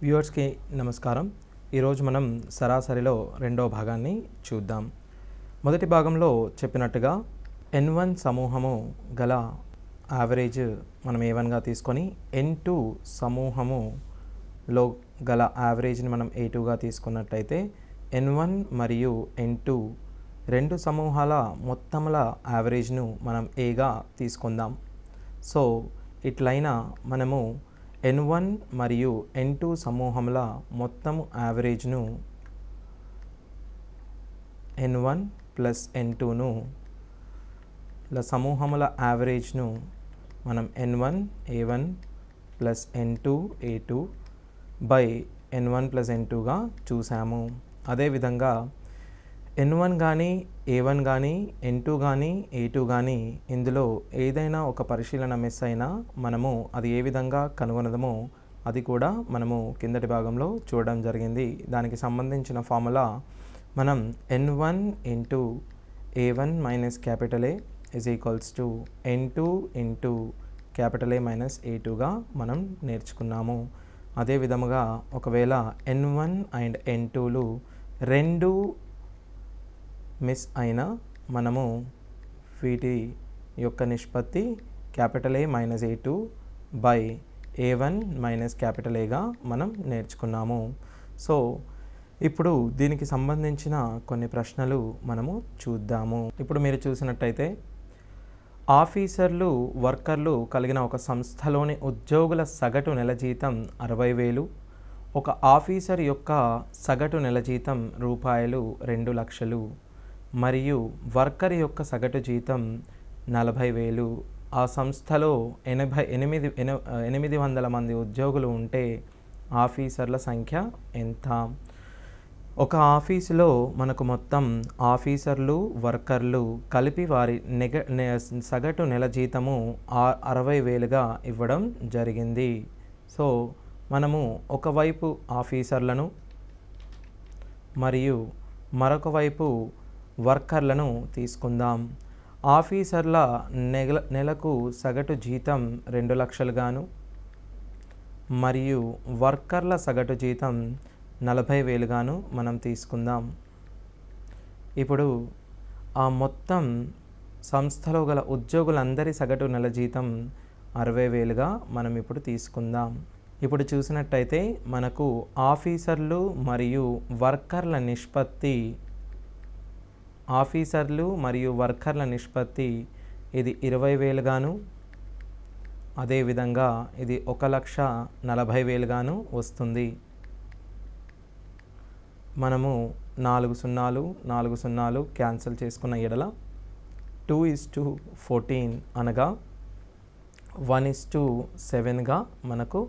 వ్యూవర్స్కి నమస్కారం. ఈరోజు మనం సరాసరిలో రెండో భాగాన్ని చూద్దాం. మొదటి భాగంలో చెప్పినట్టుగా N1 సమూహము గల యావరేజ్ మనం A1గా తీసుకొని N2 సమూహములో గల యావరేజ్ని మనం A2గా తీసుకున్నట్టయితే N1 మరియు N2 రెండు సమూహాల మొత్తముల యావరేజ్ను మనం Aగా తీసుకుందాం. సో ఇట్లయినా మనము N1 మరియు N2 సమూహముల మొత్తము యావరేజ్ను N1 ప్లస్ N2ను సమూహముల యావరేజ్ను మనం N1 A1 plus N2 A2 by N1 plus N2గా చూసాము. అదేవిధంగా N1 కానీ A1 కానీ N2 కానీ A2 కానీ ఇందులో ఏదైనా ఒక పరిశీలన మిస్ అయినా మనము అది ఏ విధంగా కనుగొనదమో అది కూడా మనము కిందటి భాగంలో చూడడం జరిగింది. దానికి సంబంధించిన ఫార్ములా మనం N1 into A1 minus capital A is equals to N2 into capital A minus A2గా మనం నేర్చుకున్నాము. అదే విధముగా ఒకవేళ N1 అండ్ N2లు రెండు మిస్ అయినా మనము వీటి యొక్క నిష్పత్తి capital A minus A2 by A1 minus capital Aగా మనం నేర్చుకున్నాము. సో ఇప్పుడు దీనికి సంబంధించిన కొన్ని ప్రశ్నలు మనము చూద్దాము. ఇప్పుడు మీరు చూసినట్టయితే ఆఫీసర్లు వర్కర్లు కలిగిన ఒక సంస్థలోని ఉద్యోగుల సగటు నెల జీతం 60,000, ఒక ఆఫీసర్ యొక్క సగటు నెల జీతం రూపాయలు 2 లక్షలు మరియు వర్కర్ యొక్క సగటు జీతం 40,000. ఆ సంస్థలో 800 మంది ఉద్యోగులు ఉంటే ఆఫీసర్ల సంఖ్య ఎంత? ఒక ఆఫీసులో మనకు మొత్తం ఆఫీసర్లు వర్కర్లు కలిపి వారి సగటు నెల జీతము 60,000గా ఇవ్వడం జరిగింది. సో మనము ఒకవైపు ఆఫీసర్లను మరియు మరొక వైపు వర్కర్లను తీసుకుందాం. ఆఫీసర్ల నెలకు సగటు జీతం 2 లక్షలుగాను మరియు వర్కర్ల సగటు జీతం 40,000గాను మనం తీసుకుందాం. ఇప్పుడు ఆ మొత్తం సంస్థలో గల ఉద్యోగులందరి సగటు నెల జీతం 60,000గా మనం ఇప్పుడు తీసుకుందాం. ఇప్పుడు చూసినట్టయితే మనకు ఆఫీసర్లు మరియు వర్కర్ల నిష్పత్తి ఇది 20,000గాను అదేవిధంగా ఇది 1,40,000గాను వస్తుంది. మనము 4 0 క్యాన్సిల్ చేసుకున్న ఎడల 2:14 అనగా 1:7గా మనకు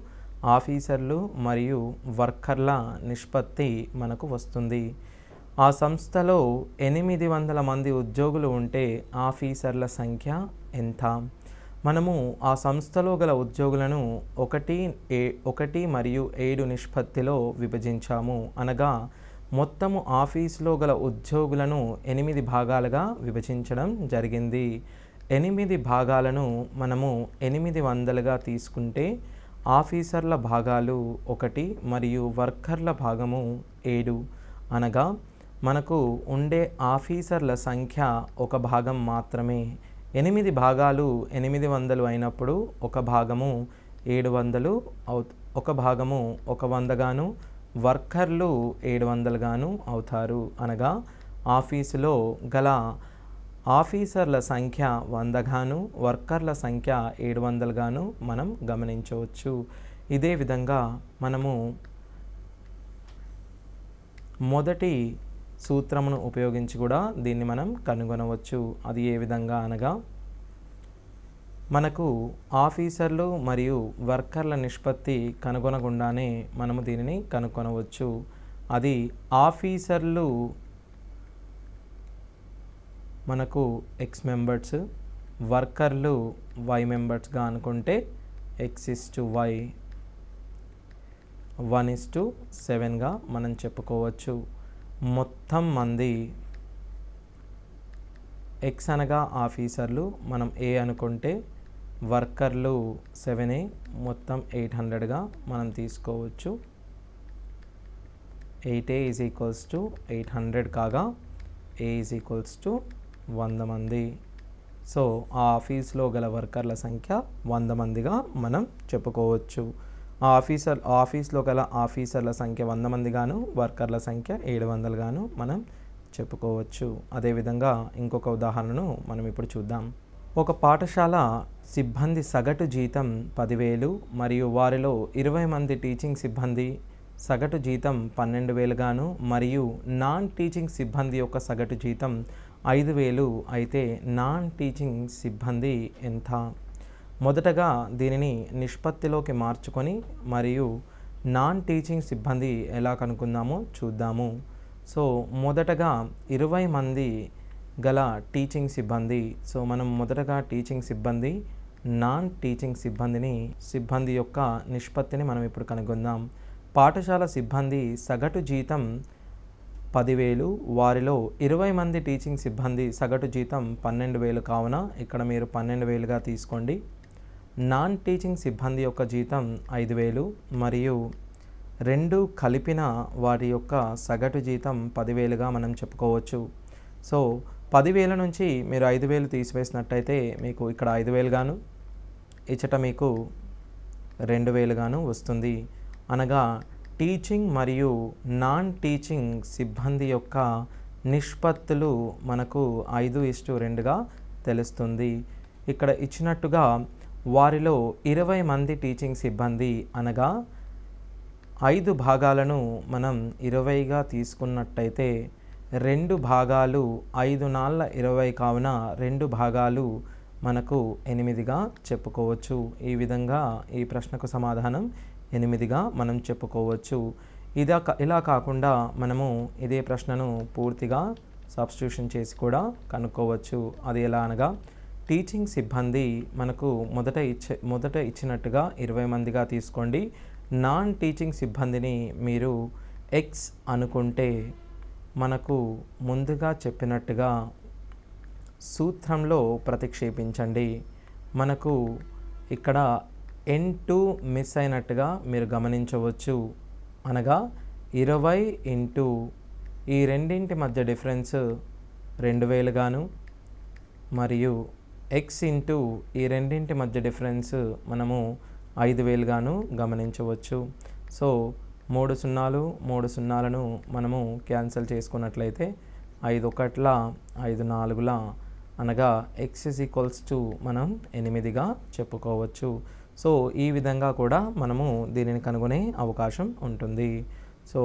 ఆఫీసర్లు మరియు వర్కర్ల నిష్పత్తి మనకు వస్తుంది. ఆ సంస్థలో 800 మంది ఉద్యోగులు ఉంటే ఆఫీసర్ల సంఖ్య ఎంత? మనము ఆ సంస్థలో గల ఉద్యోగులను 1 మరియు 7 నిష్పత్తిలో విభజించాము. అనగా మొత్తము ఆఫీసులో గల ఉద్యోగులను 8 భాగాలుగా విభజించడం జరిగింది. 8 భాగాలను మనము 800గా తీసుకుంటే ఆఫీసర్ల భాగాలు 1 మరియు వర్కర్ల భాగము 7 అనగా మనకు ఉండే ఆఫీసర్ల సంఖ్య ఒక భాగం మాత్రమే. 8 భాగాలు 800 అయినప్పుడు ఒక భాగము 700 ఒక భాగము 100గాను వర్కర్లు 700గాను అవుతారు. అనగా ఆఫీసులో గల ఆఫీసర్ల సంఖ్య 100గాను వర్కర్ల సంఖ్య 700గాను మనం గమనించవచ్చు. ఇదే విధంగా మనము మొదటి సూత్రమును ఉపయోగించి కూడా దీన్ని మనం కనుగొనవచ్చు. అది ఏ విధంగా అనగా మనకు ఆఫీసర్లు మరియు వర్కర్ల నిష్పత్తి కనుగొనకుండానే మనము దీనిని కనుగొనవచ్చు. అది ఆఫీసర్లు మనకు X మెంబర్స్, వర్కర్లు Y మెంబర్స్గా అనుకుంటే X:Y 1:7గా మనం చెప్పుకోవచ్చు. మొత్తం మంది X అనగా ఆఫీసర్లు మనం A అనుకుంటే వర్కర్లు 7A మొత్తం 800గా మనం తీసుకోవచ్చు. 8A ఈజ్ ఈక్వల్స్ టు 800 కాగా A ఈజ్ ఈక్వల్స్ టు 100 మంది. సో ఆ ఆఫీస్లో గల వర్కర్ల సంఖ్య 100 మందిగా మనం చెప్పుకోవచ్చు. ఆ ఆఫీస్లో గల ఆఫీసర్ల సంఖ్య 100 మంది గాను, వర్కర్ల సంఖ్య 700 గాను మనం చెప్పుకోవచ్చు. అదేవిధంగా ఇంకొక ఉదాహరణను మనం ఇప్పుడు చూద్దాం. ఒక పాఠశాల సిబ్బంది సగటు జీతం 10,000 మరియు వారిలో 20 మంది టీచింగ్ సిబ్బంది సగటు జీతం 12,000 గాను మరియు నాన్ టీచింగ్ సిబ్బంది యొక్క సగటు జీతం 5,000 అయితే నాన్ టీచింగ్ సిబ్బంది ఎంత? మొదటగా దీనిని నిష్పత్తిలోకి మార్చుకొని మరియు నాన్ టీచింగ్ సిబ్బంది ఎలా కనుక్కుందామో చూద్దాము. సో మొదటగా 20 మంది గల టీచింగ్ సిబ్బంది. సో మనం మొదటగా టీచింగ్ సిబ్బంది, నాన్ టీచింగ్ సిబ్బంది యొక్క నిష్పత్తిని మనం ఇప్పుడు కనుగొందాం. పాఠశాల సిబ్బంది సగటు జీతం 10,000, వారిలో 20 మంది టీచింగ్ సిబ్బంది సగటు జీతం 12,000 కావున ఇక్కడ మీరు 12,000గా తీసుకోండి. నాన్ టీచింగ్ సిబ్బంది యొక్క జీతం 5,000 మరియు రెండు కలిపిన వారి యొక్క సగటు జీతం 10,000గా మనం చెప్పుకోవచ్చు. సో 10,000 నుంచి మీరు 5,000 తీసివేసినట్టయితే మీకు ఇక్కడ 5,000 గాను, ఇచ్చట మీకు 2,000 గాను వస్తుంది. అనగా టీచింగ్ మరియు నాన్ టీచింగ్ సిబ్బంది యొక్క నిష్పత్తులు మనకు 5:2గా తెలుస్తుంది. ఇక్కడ ఇచ్చినట్టుగా వారిలో 20 మంది టీచింగ్ సిబ్బంది అనగా 5 భాగాలను మనం 20గా తీసుకున్నట్టయితే 2 భాగాలు 5×4 = 20 కావున 2 భాగాలు మనకు 8గా చెప్పుకోవచ్చు. ఈ విధంగా ఈ ప్రశ్నకు సమాధానం 8గా మనం చెప్పుకోవచ్చు. ఇలా కాకుండా మనము ఇదే ప్రశ్నను పూర్తిగా సబ్స్టిట్యూషన్ చేసి కూడా కనుక్కోవచ్చు. అది ఎలా అనగా టీచింగ్ సిబ్బంది మనకు మొదట ఇచ్చినట్టుగా 20 మందిగా తీసుకోండి. నాన్ టీచింగ్ సిబ్బందిని మీరు X అనుకుంటే మనకు ముందుగా చెప్పినట్టుగా సూత్రంలో ప్రతిక్షేపించండి. మనకు ఇక్కడ N2 మిస్ అయినట్టుగా మీరు గమనించవచ్చు. అనగా 20 ఇంటూ ఈ రెండింటి మధ్య డిఫరెన్స్ 2,000 గాను మరియు X ఇంటూ ఈ రెండింటి మధ్య డిఫరెన్స్ మనము 5,000 గాను గమనించవచ్చు. సో 3 సున్నాలు 3 సున్నాలను మనము క్యాన్సిల్ చేసుకున్నట్లయితే 5 1ల 5 4ల అనగా X = మనం 8గా చెప్పుకోవచ్చు. సో ఈ విధంగా కూడా మనము దీనిని కనుగొనే అవకాశం ఉంటుంది. సో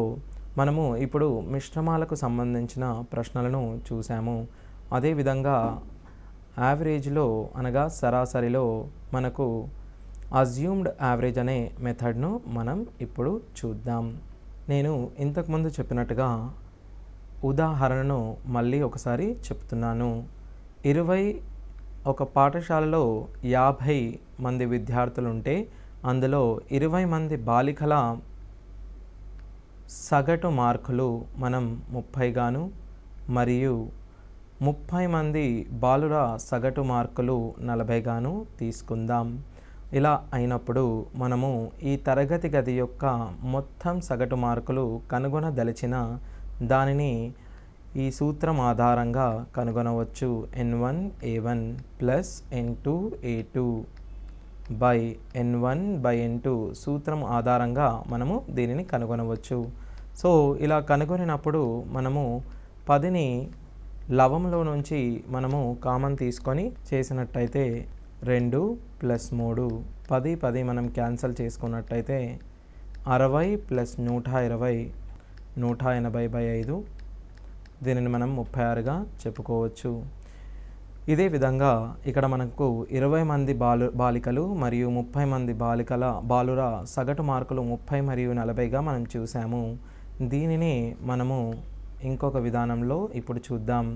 మనము ఇప్పుడు మిశ్రమాలకు సంబంధించిన ప్రశ్నలను చూసాము. అదేవిధంగా యావరేజ్లో అనగా సరాసరిలో మనకు అజ్యూమ్డ్ యావరేజ్ అనే మెథడ్ను మనం ఇప్పుడు చూద్దాం. నేను ఇంతకుముందు చెప్పినట్టుగా ఉదాహరణను మళ్ళీ ఒకసారి చెప్తున్నాను. ఒక పాఠశాలలో 50 మంది విద్యార్థులు ఉంటే అందులో 20 మంది బాలికల సగటు మార్కులు మనం 30 గాను మరియు 30 మంది బాలుర సగటు మార్కులు 40 గాను తీసుకుందాం. ఇలా అయినప్పుడు మనము ఈ తరగతి గది యొక్క మొత్తం సగటు మార్కులు కనుగొనదలిచిన దానిని ఈ సూత్రం ఆధారంగా కనుగొనవచ్చు. N1A1 + N2A2 N1/N2 సూత్రం ఆధారంగా మనము దీనిని కనుగొనవచ్చు. సో ఇలా కనుగొనినప్పుడు మనము 10ని లవంలో నుంచి మనము కామన్ తీసుకొని చేసినట్టయితే 2 + 3 10 మనం క్యాన్సిల్ చేసుకున్నట్టయితే 60 + 120 180/5 దీనిని మనం 36గా చెప్పుకోవచ్చు. ఇదే విధంగా ఇక్కడ మనకు 20 మంది బాలికలు మరియు 30 మంది బాలుర సగటు మార్కులు 30 మరియు 40గా మనం చూసాము. దీనిని మనము ఇంకొక విధానంలో ఇప్పుడు చూద్దాం.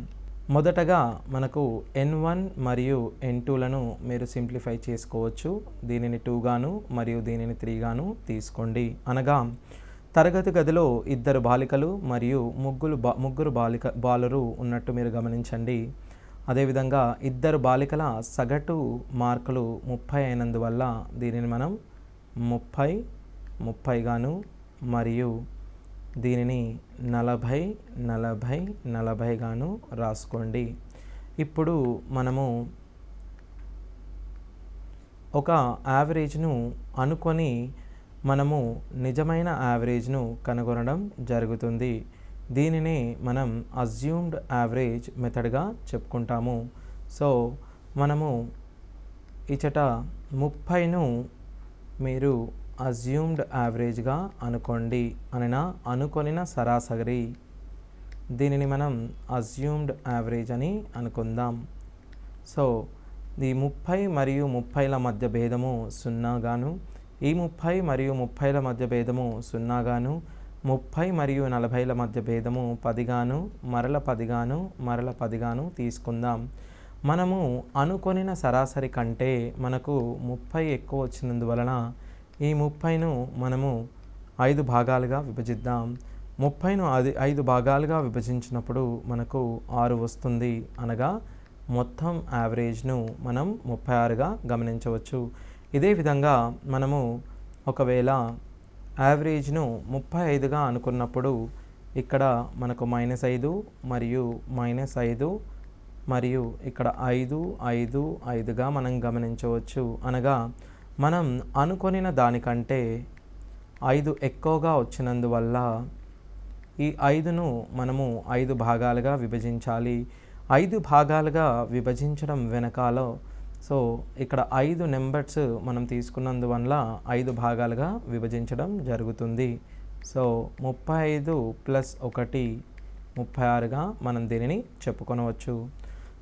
మొదటగా మనకు N1 మరియు N2లను మీరు సింప్లిఫై చేసుకోవచ్చు. దీనిని 2 గాను మరియు దీనిని 3 గాను తీసుకోండి. అనగా తరగతి గదిలో 2 బాలికలు మరియు ముగ్గురు బాలురు ఉన్నట్టు మీరు గమనించండి. అదేవిధంగా 2 బాలికల సగటు మార్కులు 30 అయినందువల్ల దీనిని మనం 30 గాను మరియు దీనిని 40 40 40 గాను రాసుకోండి. ఇప్పుడు మనము ఒక యావరేజ్ను అనుకొని మనము నిజమైన యావరేజ్ను కనుగొనడం జరుగుతుంది. దీనిని మనం అజ్యూమ్డ్ యావరేజ్ మెథడ్గా చెప్పుకుంటాము. సో మనము ఇచ్చట 30ను మీరు అజ్యూమ్డ్ యావరేజ్గా అనుకోండి అనగా అనుకొనిన సరాసరి. దీనిని మనం అజ్యూమ్డ్ యావరేజ్ అని అనుకుందాం. సో ఈ 30 మరియు 30ల మధ్య భేదము 0 గాను, ఈ 30 మరియు 30ల మధ్య భేదము 0 గాను, 30 మరియు 40ల మధ్య భేదము 10 గాను, మరల 10 గాను, మరల 10 గాను తీసుకుందాం. మనము అనుకొనిన సరాసరి కంటే మనకు 30 ఎక్కువ వచ్చినందువలన ఈ 30ను మనము 5 భాగాలుగా విభజిద్దాం. 30ను 5 భాగాలుగా విభజించినప్పుడు మనకు 6 వస్తుంది. అనగా మొత్తం యావరేజ్ను మనం 36గా గమనించవచ్చు. ఇదే విధంగా మనము ఒకవేళ యావరేజ్ను 35గా అనుకున్నప్పుడు ఇక్కడ మనకు -5 మరియు -5 మరియు ఇక్కడ 5 5 5గా మనం గమనించవచ్చు. అనగా మనం అనుకొనిన దానికంటే 5 ఎక్కువగా వచ్చినందువల్ల ఈ 5ను మనము 5 భాగాలుగా విభజించాలి. 5 భాగాలుగా విభజించడం వెనకాల సో ఇక్కడ 5 నెంబర్స్ మనం తీసుకున్నందువల్ల 5 భాగాలుగా విభజించడం జరుగుతుంది. సో 35 + 1 36గా మనం దీనిని చెప్పుకొనవచ్చు.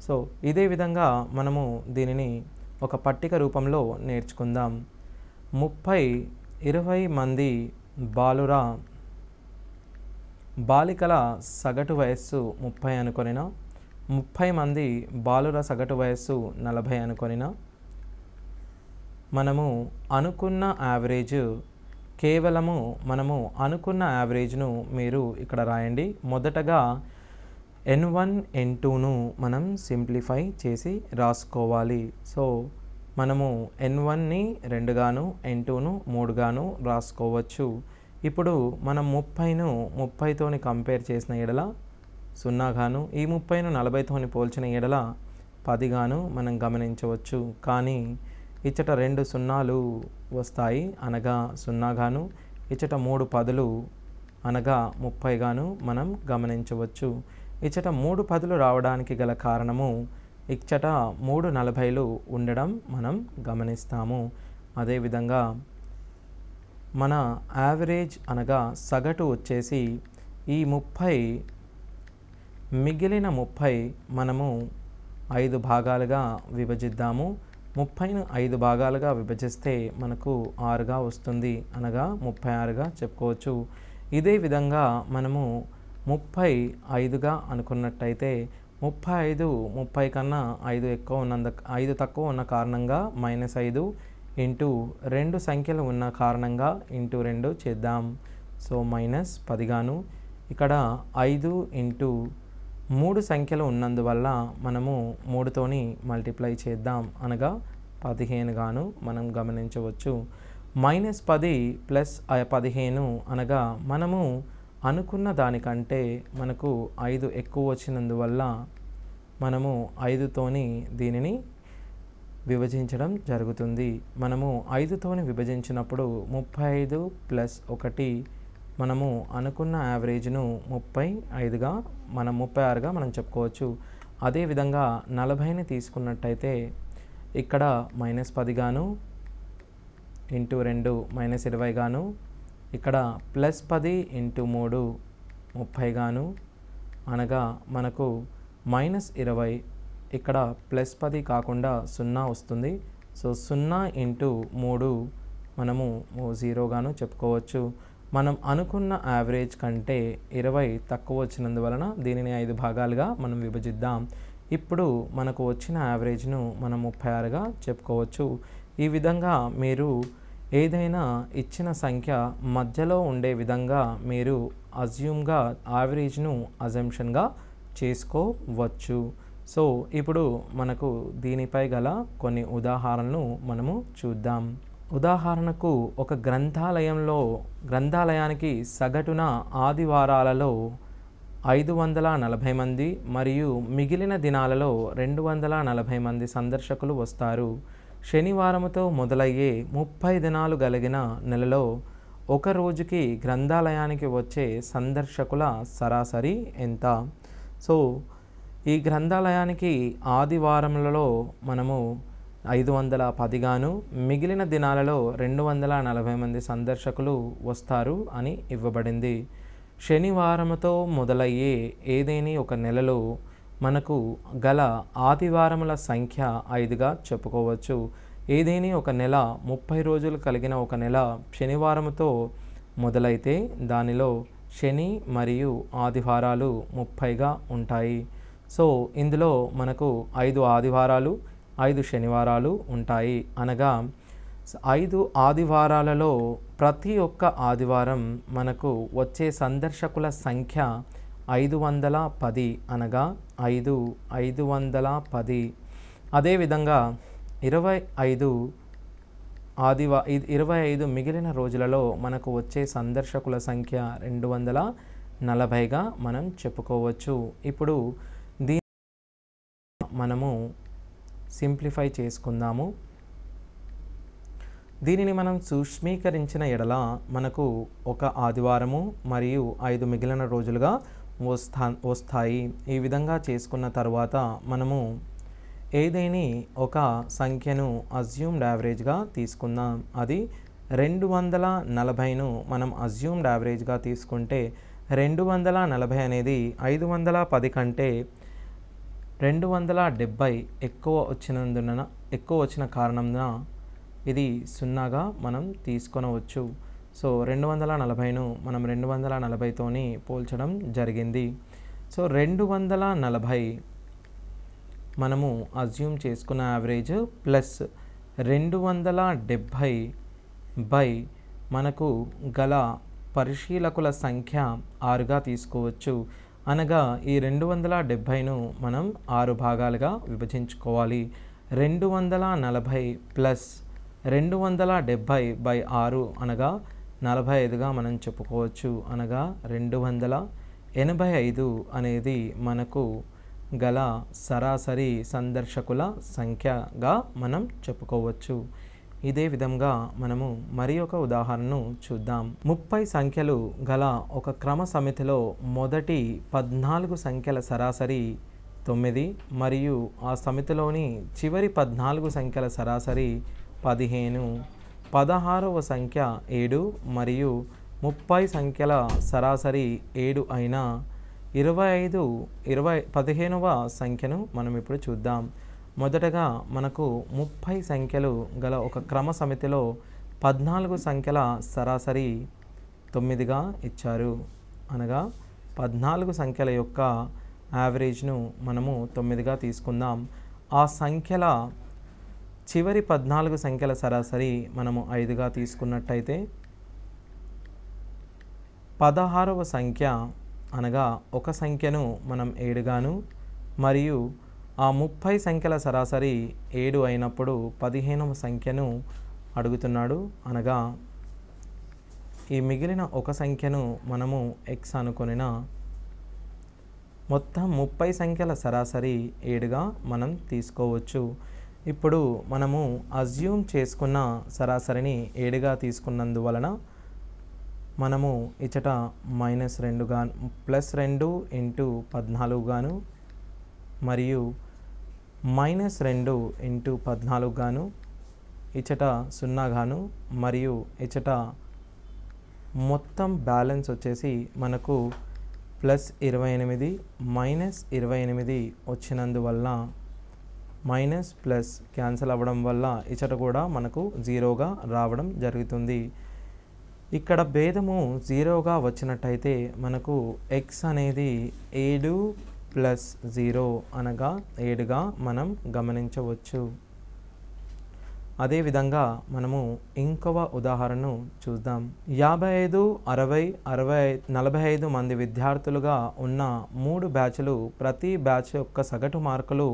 సో ఇదే విధంగా మనము దీనిని ఒక పట్టిక రూపంలో నేర్చుకుందాం. 20 మంది బాలికల సగటు వయస్సు 30 అనుకొనిన, 30 మంది బాలుర సగటు వయస్సు 40 అనుకొనిన, మనము అనుకున్న యావరేజ్ కేవలము మనము అనుకున్న యావరేజ్ను మీరు ఇక్కడ రాయండి. మొదటగా N1 N2ను మనం సింప్లిఫై చేసి రాసుకోవాలి. సో మనము N1ని 2 గాను, N2ను 3 గాను రాసుకోవచ్చు. ఇప్పుడు మనం 30ను 30తోని కంపేర్ చేసిన ఎడల 0 గాను, ఈ 30ను 40తోని పోల్చిన ఎడల 10 గాను మనం గమనించవచ్చు. కానీ ఇచ్చట 2 సున్నాలు వస్తాయి అనగా 0 గాను, ఇచ్చట 3 10లు అనగా 30 గాను మనం గమనించవచ్చు. ఇచ్చట 3 10లు రావడానికి గల కారణము ఇచ్చట 3 40లు ఉండడం మనం గమనిస్తాము. అదేవిధంగా మన యావరేజ్ అనగా సగటు వచ్చేసి ఈ 30 మిగిలిన 30 మనము 5 భాగాలుగా విభజిద్దాము. 30ను 5 భాగాలుగా విభజిస్తే మనకు 6గా వస్తుంది. అనగా 36గా చెప్పుకోవచ్చు. ఇదే విధంగా మనము 35గా అనుకున్నట్టయితే 35 30 కన్నా 5 తక్కువ ఉన్న కారణంగా -5 ఇంటూ 2 సంఖ్యలు ఉన్న కారణంగా ఇంటూ 2 చేద్దాం. సో -10 గాను, ఇక్కడ 5 ఇంటూ 3 సంఖ్యలు ఉన్నందువల్ల మనము 3తోని మల్టిప్లై చేద్దాం. అనగా 15 గాను మనం గమనించవచ్చు. -10 + 15 అనగా మనము అనుకున్న దానికంటే మనకు 5 ఎక్కువ వచ్చినందువల్ల మనము 5తోని దీనిని విభజించడం జరుగుతుంది. మనము 5తోని విభజించినప్పుడు 35 + 1 మనము అనుకున్న యావరేజ్ను 36గా మనం చెప్పుకోవచ్చు. అదేవిధంగా 40ని తీసుకున్నట్టయితే ఇక్కడ -10 గాను ఇంటూ 2 -20 గాను, ఇక్కడ +10 ఇంటూ 3 30 గాను అనగా మనకు -20 ఇక్కడ +10 కాకుండా 0 వస్తుంది. సో 0 ఇంటూ 3 మనము 0 గాను చెప్పుకోవచ్చు. మనం అనుకున్న యావరేజ్ కంటే 20 తక్కువ వచ్చినందువలన దీనిని 5 భాగాలుగా మనం విభజిద్దాం. ఇప్పుడు మనకు వచ్చిన యావరేజ్ను మనం 36గా చెప్పుకోవచ్చు. ఈ విధంగా మీరు ఏదైనా ఇచ్చిన సంఖ్య మధ్యలో ఉండే విధంగా మీరు అజ్యూమ్గా యావరేజ్ను అజంప్షన్గా చేసుకోవచ్చు. సో ఇప్పుడు మనకు దీనిపై గల కొన్ని ఉదాహరణలు మనము చూద్దాం. ఉదాహరణకు ఒక గ్రంథాలయానికి సగటున ఆదివారాలలో 540 మంది మరియు మిగిలిన దినాలలో 240 మంది సందర్శకులు వస్తారు. శనివారముతో మొదలయ్యే 30 దినాలు కలిగిన నెలలో ఒక రోజుకి గ్రంథాలయానికి వచ్చే సందర్శకుల సరాసరి ఎంత? సో ఈ గ్రంథాలయానికి ఆదివారములలో మనము 510 గాను మిగిలిన దినాలలో 240 మంది సందర్శకులు వస్తారు అని ఇవ్వబడింది. శనివారముతో మొదలయ్యే ఏదేని ఒక నెలలో మనకు గల ఆదివారముల సంఖ్య 5గా చెప్పుకోవచ్చు. ఏదేని ఒక నెల 30 రోజులు కలిగిన ఒక నెల శనివారముతో మొదలైతే దానిలో శని మరియు ఆదివారాలు 30గా ఉంటాయి. సో ఇందులో మనకు 5 ఆదివారాలు 5 శనివారాలు ఉంటాయి. అనగా 5 ఆదివారాలలో ప్రతి ఒక్క ఆదివారం మనకు వచ్చే సందర్శకుల సంఖ్య 510, అనగా 510. అదేవిధంగా 25 మిగిలిన రోజులలో మనకు వచ్చే సందర్శకుల సంఖ్య 240గా మనం చెప్పుకోవచ్చు. ఇప్పుడు దీన్ని మనము సింప్లిఫై చేసుకుందాము. దీనిని మనం సూక్ష్మీకరించిన ఎడల మనకు ఒక ఆదివారము మరియు 5 మిగిలిన రోజులుగా వస్తాయి. ఈ విధంగా చేసుకున్న తర్వాత మనము ఏదేని ఒక సంఖ్యను అజ్యూమ్డ్ యావరేజ్గా తీసుకుందాం. అది 240ను మనం అజ్యూమ్డ్ యావరేజ్గా తీసుకుంటే 240 అనేది 510 కంటే 270 ఎక్కువ వచ్చిన కారణంన ఇది 0గా మనం తీసుకొనవచ్చు. సో 240ను మనం 240తోని పోల్చడం జరిగింది. సో 240 మనము అజ్యూమ్ చేసుకున్న యావరేజ్ ప్లస్ 270 బై మనకు గల పరిశీలకుల సంఖ్య 6గా తీసుకోవచ్చు. అనగా ఈ 270ను మనం 6 భాగాలుగా విభజించుకోవాలి. 240 ప్లస్ 270/6 అనగా 45గా మనం చెప్పుకోవచ్చు. అనగా 285 అనేది మనకు గల సరాసరి సందర్శకుల సంఖ్యగా మనం చెప్పుకోవచ్చు. ఇదే విధంగా మనము మరి ఒక ఉదాహరణను చూద్దాం. 30 సంఖ్యలు గల ఒక క్రమ సమితిలో మొదటి 14 సంఖ్యల సరాసరి 9 మరియు ఆ సమితిలోని చివరి 14 సంఖ్యల సరాసరి 15, 16వ సంఖ్య 7 మరియు 30 సంఖ్యల సరాసరి 7 అయిన 15వ సంఖ్యను మనం ఇప్పుడు చూద్దాం. మొదటగా మనకు 30 సంఖ్యలు గల ఒక క్రమ సమితిలో 14 సంఖ్యల సరాసరి 9గా ఇచ్చారు. అనగా 14 సంఖ్యల యొక్క యావరేజ్ను మనము 9గా తీసుకుందాం. ఆ సంఖ్యల చివరి 14 సంఖ్యల సరాసరి మనము 5గా తీసుకున్నట్టయితే 16వ సంఖ్య అనగా ఒక సంఖ్యను మనం 7గాను మరియు ఆ 30 సంఖ్యల సరాసరి 7 అయినప్పుడు 15వ సంఖ్యను అడుగుతున్నాడు. అనగా ఈ మిగిలిన ఒక సంఖ్యను మనము x అనుకొనిన మొత్తం 30 సంఖ్యల సరాసరి 7గా మనం తీసుకోవచ్చు. ఇప్పుడు మనము అజ్యూమ్ చేసుకున్న సరాసరిని 7గా తీసుకున్నందువలన మనము ఇచ్చట -2 గాను +2 × 14 గాను మరియు -2 × 14 గాను ఇచ్చట 0 గాను మరియు ఇచ్చట మొత్తం బ్యాలెన్స్ వచ్చేసి మనకు +28 -28 వచ్చినందువల్ల మైనస్ ప్లస్ క్యాన్సిల్ అవ్వడం వల్ల ఇచ్చట కూడా మనకు 0గా రావడం జరుగుతుంది. ఇక్కడ భేదము 0గా వచ్చినట్టయితే మనకు x అనేది 7 + 0 అనగా 7గా మనం గమనించవచ్చు. అదేవిధంగా మనము ఇంకొక ఉదాహరణను చూద్దాం. 55, 60, 45 మంది విద్యార్థులుగా ఉన్న 3 బ్యాచ్లు ప్రతి బ్యాచ్ యొక్క సగటు మార్కులు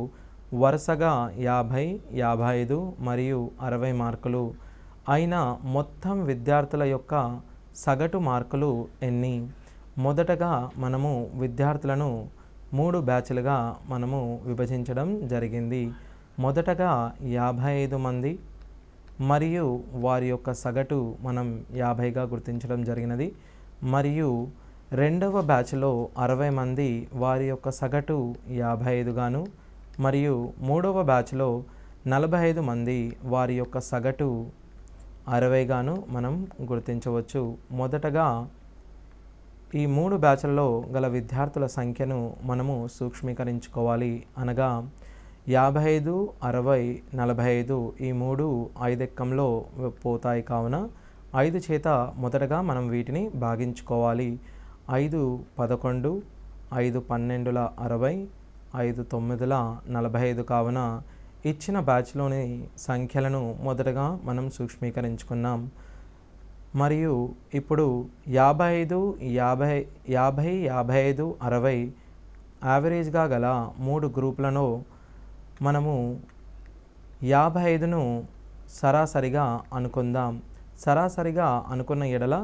వరుసగా 50, 55 మరియు 60 మార్కులు. అయిన మొత్తం విద్యార్థుల యొక్క సగటు మార్కులు ఎన్ని? మొదటగా మనము విద్యార్థులను 3 బ్యాచ్లుగా మనము విభజించడం జరిగింది. మొదటగా 55 మంది మరియు వారి యొక్క సగటు మనం 50గా గుర్తించడం జరిగినది. మరియు రెండవ బ్యాచ్లో 60 మంది వారి యొక్క సగటు 55 గాను, మరియు మూడవ బ్యాచ్లో 45 మంది వారి యొక్క సగటు 60 గాను మనం గుర్తించవచ్చు. మొదటగా ఈ 3 బ్యాచ్లలో గల విద్యార్థుల సంఖ్యను మనము సూక్ష్మీకరించుకోవాలి. అనగా 55, 60, 45 ఈ 3 5 ఎక్కంలో పోతాయి కావున 5 చేత మొదటగా మనం వీటిని భాగించుకోవాలి. 5 11, 5 12ల 60, 5 9ల 45 కావున ఇచ్చిన బ్యాచ్లోని సంఖ్యలను మొదటగా మనం సూక్ష్మీకరించుకున్నాం. మరియు ఇప్పుడు 55, 50, 55, 60 యావరేజ్గా గల 3 గ్రూపులను మనము 55ను సరాసరిగా అనుకుందాం. సరాసరిగా అనుకున్న ఎడల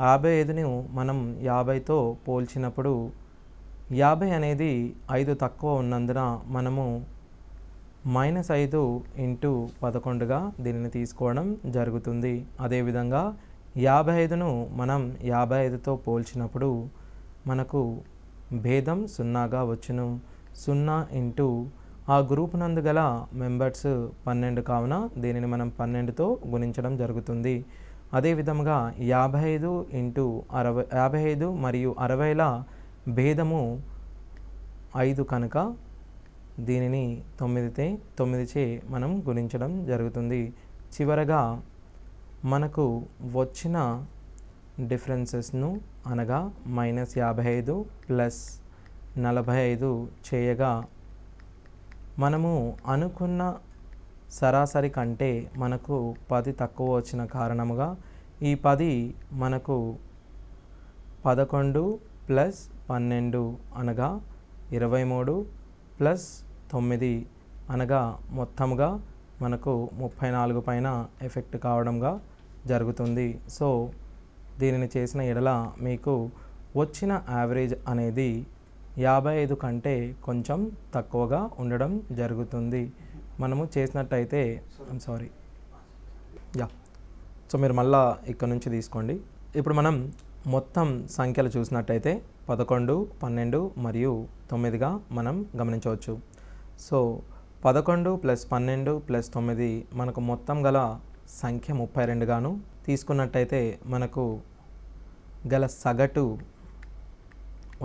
55ను మనం 50తో పోల్చినప్పుడు 50 అనేది 5 తక్కువ ఉన్నందున మనము -5 × 11గా దీనిని తీసుకోవడం జరుగుతుంది. అదేవిధంగా 55ను మనం 55తో పోల్చినప్పుడు మనకు భేదం 0గా వచ్చును. 0 ఆ గ్రూప్ నందు గల మెంబర్స్ 12 కావున దీనిని మనం 12తో గుణించడం జరుగుతుంది. అదేవిధంగా 55 × 60 55 మరియు 60ల భేదము 5 కనుక దీనిని 9 చే మనం గుణించడం జరుగుతుంది. చివరగా మనకు వచ్చిన డిఫరెన్సెస్ను అనగా -55 + 45 చేయగా మనము అనుకున్న సరాసరి కంటే మనకు 10 తక్కువ వచ్చిన కారణముగా ఈ 10 మనకు 11 + 12 అనగా 23 + 9 అనగా మొత్తముగా మనకు 34 పైన ఎఫెక్ట్ కావడంగా జరుగుతుంది. సో దీనిని చేసిన ఎడల మీకు వచ్చిన యావరేజ్ అనేది 55 కంటే కొంచెం తక్కువగా ఉండడం జరుగుతుంది. మనము చేసినట్టయితే సో మీరు మళ్ళా ఇక్కడ నుంచి తీసుకోండి. ఇప్పుడు మనం మొత్తం సంఖ్యలు చూసినట్టయితే 11, 12 మరియు 9గా మనం గమనించవచ్చు. సో 11 + 12 + 9 మనకు మొత్తం గల సంఖ్య 32 గాను తీసుకున్నట్టయితే మనకు గల సగటు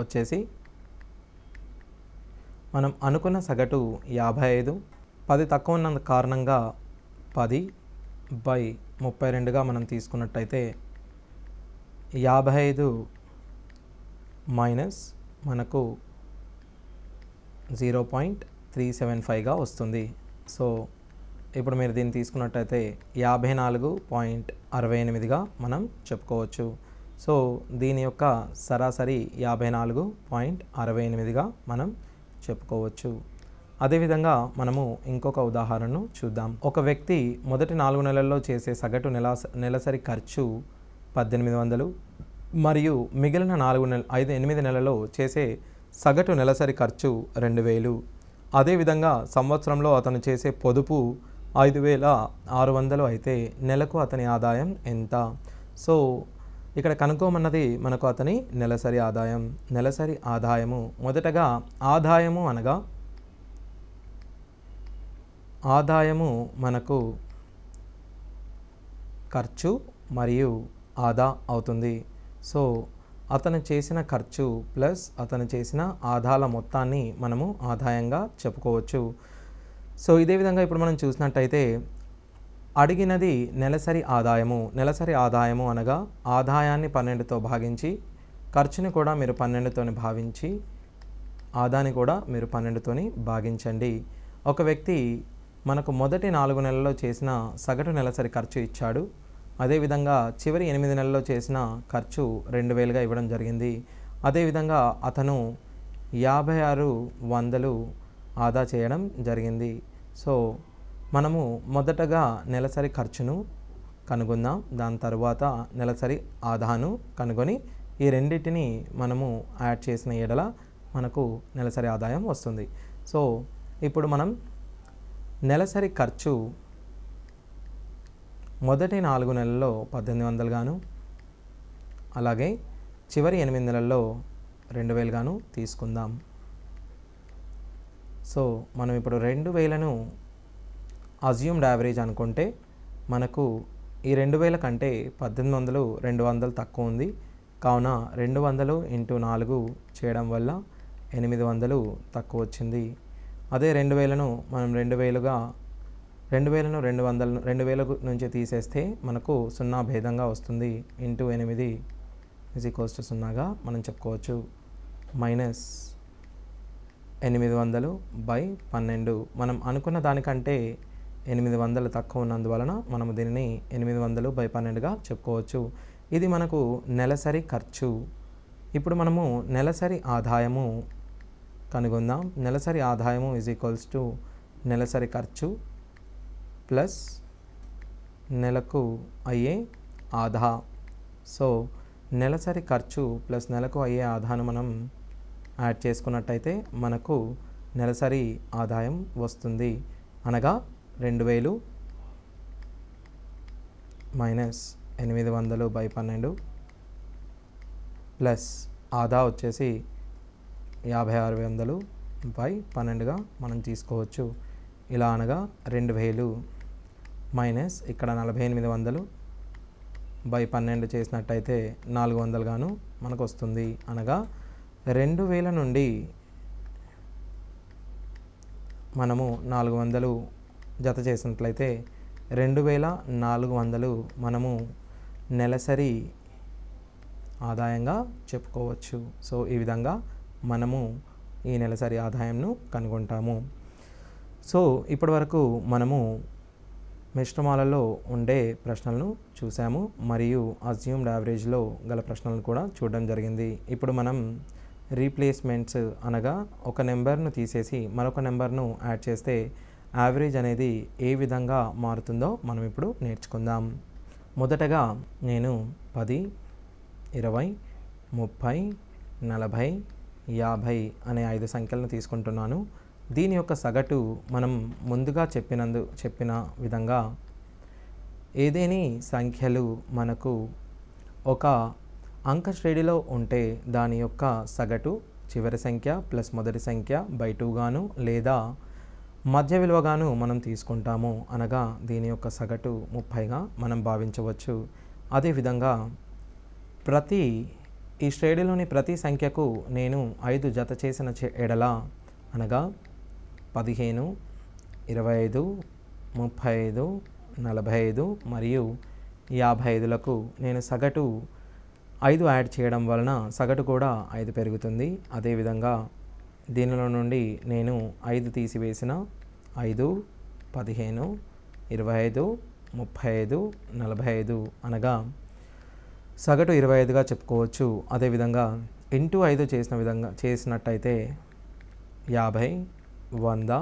వచ్చేసి మనం అనుకున్న సగటు 55, 10 తక్కువ ఉన్న కారణంగా 10/32గా మనం తీసుకున్నట్టయితే 55 మైనస్ మనకు 0.375గా వస్తుంది. సో ఇప్పుడు మీరు దీన్ని తీసుకున్నట్టయితే 54.68గా మనం చెప్పుకోవచ్చు. సో దీని యొక్క సరాసరి 54.68గా మనం చెప్పుకోవచ్చు. అదేవిధంగా మనము ఇంకొక ఉదాహరణను చూద్దాం. ఒక వ్యక్తి మొదటి 4 నెలల్లో చేసే సగటు నెలసరి ఖర్చు 1800 మరియు మిగిలిన 8 నెలల్లో చేసే సగటు నెలసరి ఖర్చు 2000. అదేవిధంగా సంవత్సరంలో అతను చేసే పొదుపు 5600 అయితే నెలకు అతని ఆదాయం ఎంత? సో ఇక్కడ కనుక్కోమన్నది మనకు అతని నెలసరి ఆదాయం. నెలసరి ఆదాయము మొదటగా ఆదాయము అనగా ఆదాయము మనకు ఖర్చు మరియు ఆదా అవుతుంది. సో అతను చేసిన ఖర్చు ప్లస్ అతను చేసిన ఆదాల మొత్తాన్ని మనము ఆదాయంగా చెప్పుకోవచ్చు. సో ఇదే విధంగా ఇప్పుడు మనం చూసినట్టయితే అడిగినది నెలసరి ఆదాయము. నెలసరి ఆదాయము అనగా ఆదాయాన్ని 12తో భాగించి ఖర్చుని కూడా మీరు 12తోని భావించి ఆదాయాన్ని కూడా మీరు 12తోని భాగించండి. ఒక వ్యక్తి మనకు మొదటి 4 నెలల్లో చేసిన సగటు నెలసరి ఖర్చు ఇచ్చాడు. అదేవిధంగా చివరి 8 నెలల్లో చేసిన ఖర్చు 2000గా ఇవ్వడం జరిగింది. అదేవిధంగా అతను 5600 ఆదా చేయడం జరిగింది. సో మనము మొదటగా నెలసరి ఖర్చును కనుగొందాం. దాని తర్వాత నెలసరి ఆదాను కనుగొని ఈ రెండింటిని మనము యాడ్ చేసిన ఎడల మనకు నెలసరి ఆదాయం వస్తుంది. సో ఇప్పుడు మనం నెలసరి ఖర్చు మొదటి 4 నెలల్లో 1800 గాను, అలాగే చివరి 8 నెలల్లో 2000 గాను తీసుకుందాం. సో మనం ఇప్పుడు 2000ను అజ్యూమ్డ్ యావరేజ్ అనుకుంటే మనకు ఈ 2000 కంటే 1800 200 తక్కువ ఉంది. కావున 200 × 4 చేయడం వల్ల 800 తక్కువ వచ్చింది. అదే 2000ను మనం 2000ను 2000 నుంచి తీసేస్తే మనకు 0 భేదంగా వస్తుంది. × 8 = 0గా మనం చెప్పుకోవచ్చు. మైనస్ 800/12 మనం అనుకున్న దానికంటే 800 తక్కువ ఉన్నందువలన మనము దీనిని 800/12గా చెప్పుకోవచ్చు. ఇది మనకు నెలసరి ఖర్చు. ఇప్పుడు మనము నెలసరి ఆదాయము కనుగొందాం. నెలసరి ఆదాయము = నెలసరి ఖర్చు ప్లస్ నెలకు అయ్యే ఆదా. సో నెలసరి ఖర్చు ప్లస్ నెలకు అయ్యే ఆదాను మనం యాడ్ చేసుకున్నట్టయితే మనకు నెలసరి ఆదాయం వస్తుంది. అనగా 2000 మైనస్ 800/12 ప్లస్ ఆదా వచ్చేసి 5600/12గా మనం తీసుకోవచ్చు. ఇలా అనగా 2000 మైనస్ ఇక్కడ 4800/12 చేసినట్టయితే 400 గాను మనకు వస్తుంది. అనగా 2000 నుండి మనము 400 జత చేసినట్లయితే 2400 మనము నెలసరి ఆదాయంగా చెప్పుకోవచ్చు. సో ఈ విధంగా మనము ఈ నెలసరి ఆదాయంను కనుగొంటాము. సో ఇప్పటి వరకు మనము మిశ్రమాలలో ఉండే ప్రశ్నలను చూసాము మరియు అజ్యూమ్డ్ యావరేజ్లో గల ప్రశ్నలను కూడా చూడడం జరిగింది. ఇప్పుడు మనం రీప్లేస్మెంట్స్ అనగా ఒక నెంబర్ను తీసేసి మరొక నెంబర్ను యాడ్ చేస్తే యావరేజ్ అనేది ఏ విధంగా మారుతుందో మనం ఇప్పుడు నేర్చుకుందాం. మొదటగా నేను 10, 20, 30, 40, 50 అనే 5 సంఖ్యలను తీసుకుంటున్నాను. దీని యొక్క సగటు మనం ముందుగా చెప్పిన విధంగా ఏదేని సంఖ్యలు మనకు ఒక అంక శ్రేణిలో ఉంటే దాని యొక్క సగటు చివరి సంఖ్య ప్లస్ మొదటి సంఖ్య /2 గాను లేదా మధ్య విలువగాను మనం తీసుకుంటాము. అనగా దీని యొక్క సగటు 30గా మనం భావించవచ్చు. అదేవిధంగా ఈ శ్రేణిలోని ప్రతి సంఖ్యకు నేను 5 జత చేసిన ఎడల అనగా 15, 25, 35, 45 మరియు 55లకు నేను సగటు 5 యాడ్ చేయడం వలన సగటు కూడా 5 పెరుగుతుంది. అదేవిధంగా దీనిలో నుండి నేను 5 తీసివేసిన 5, 15, 25, 35, 45 అనగా సగటు 25గా చెప్పుకోవచ్చు. అదేవిధంగా × 5 చేసినట్టయితే 50, 100,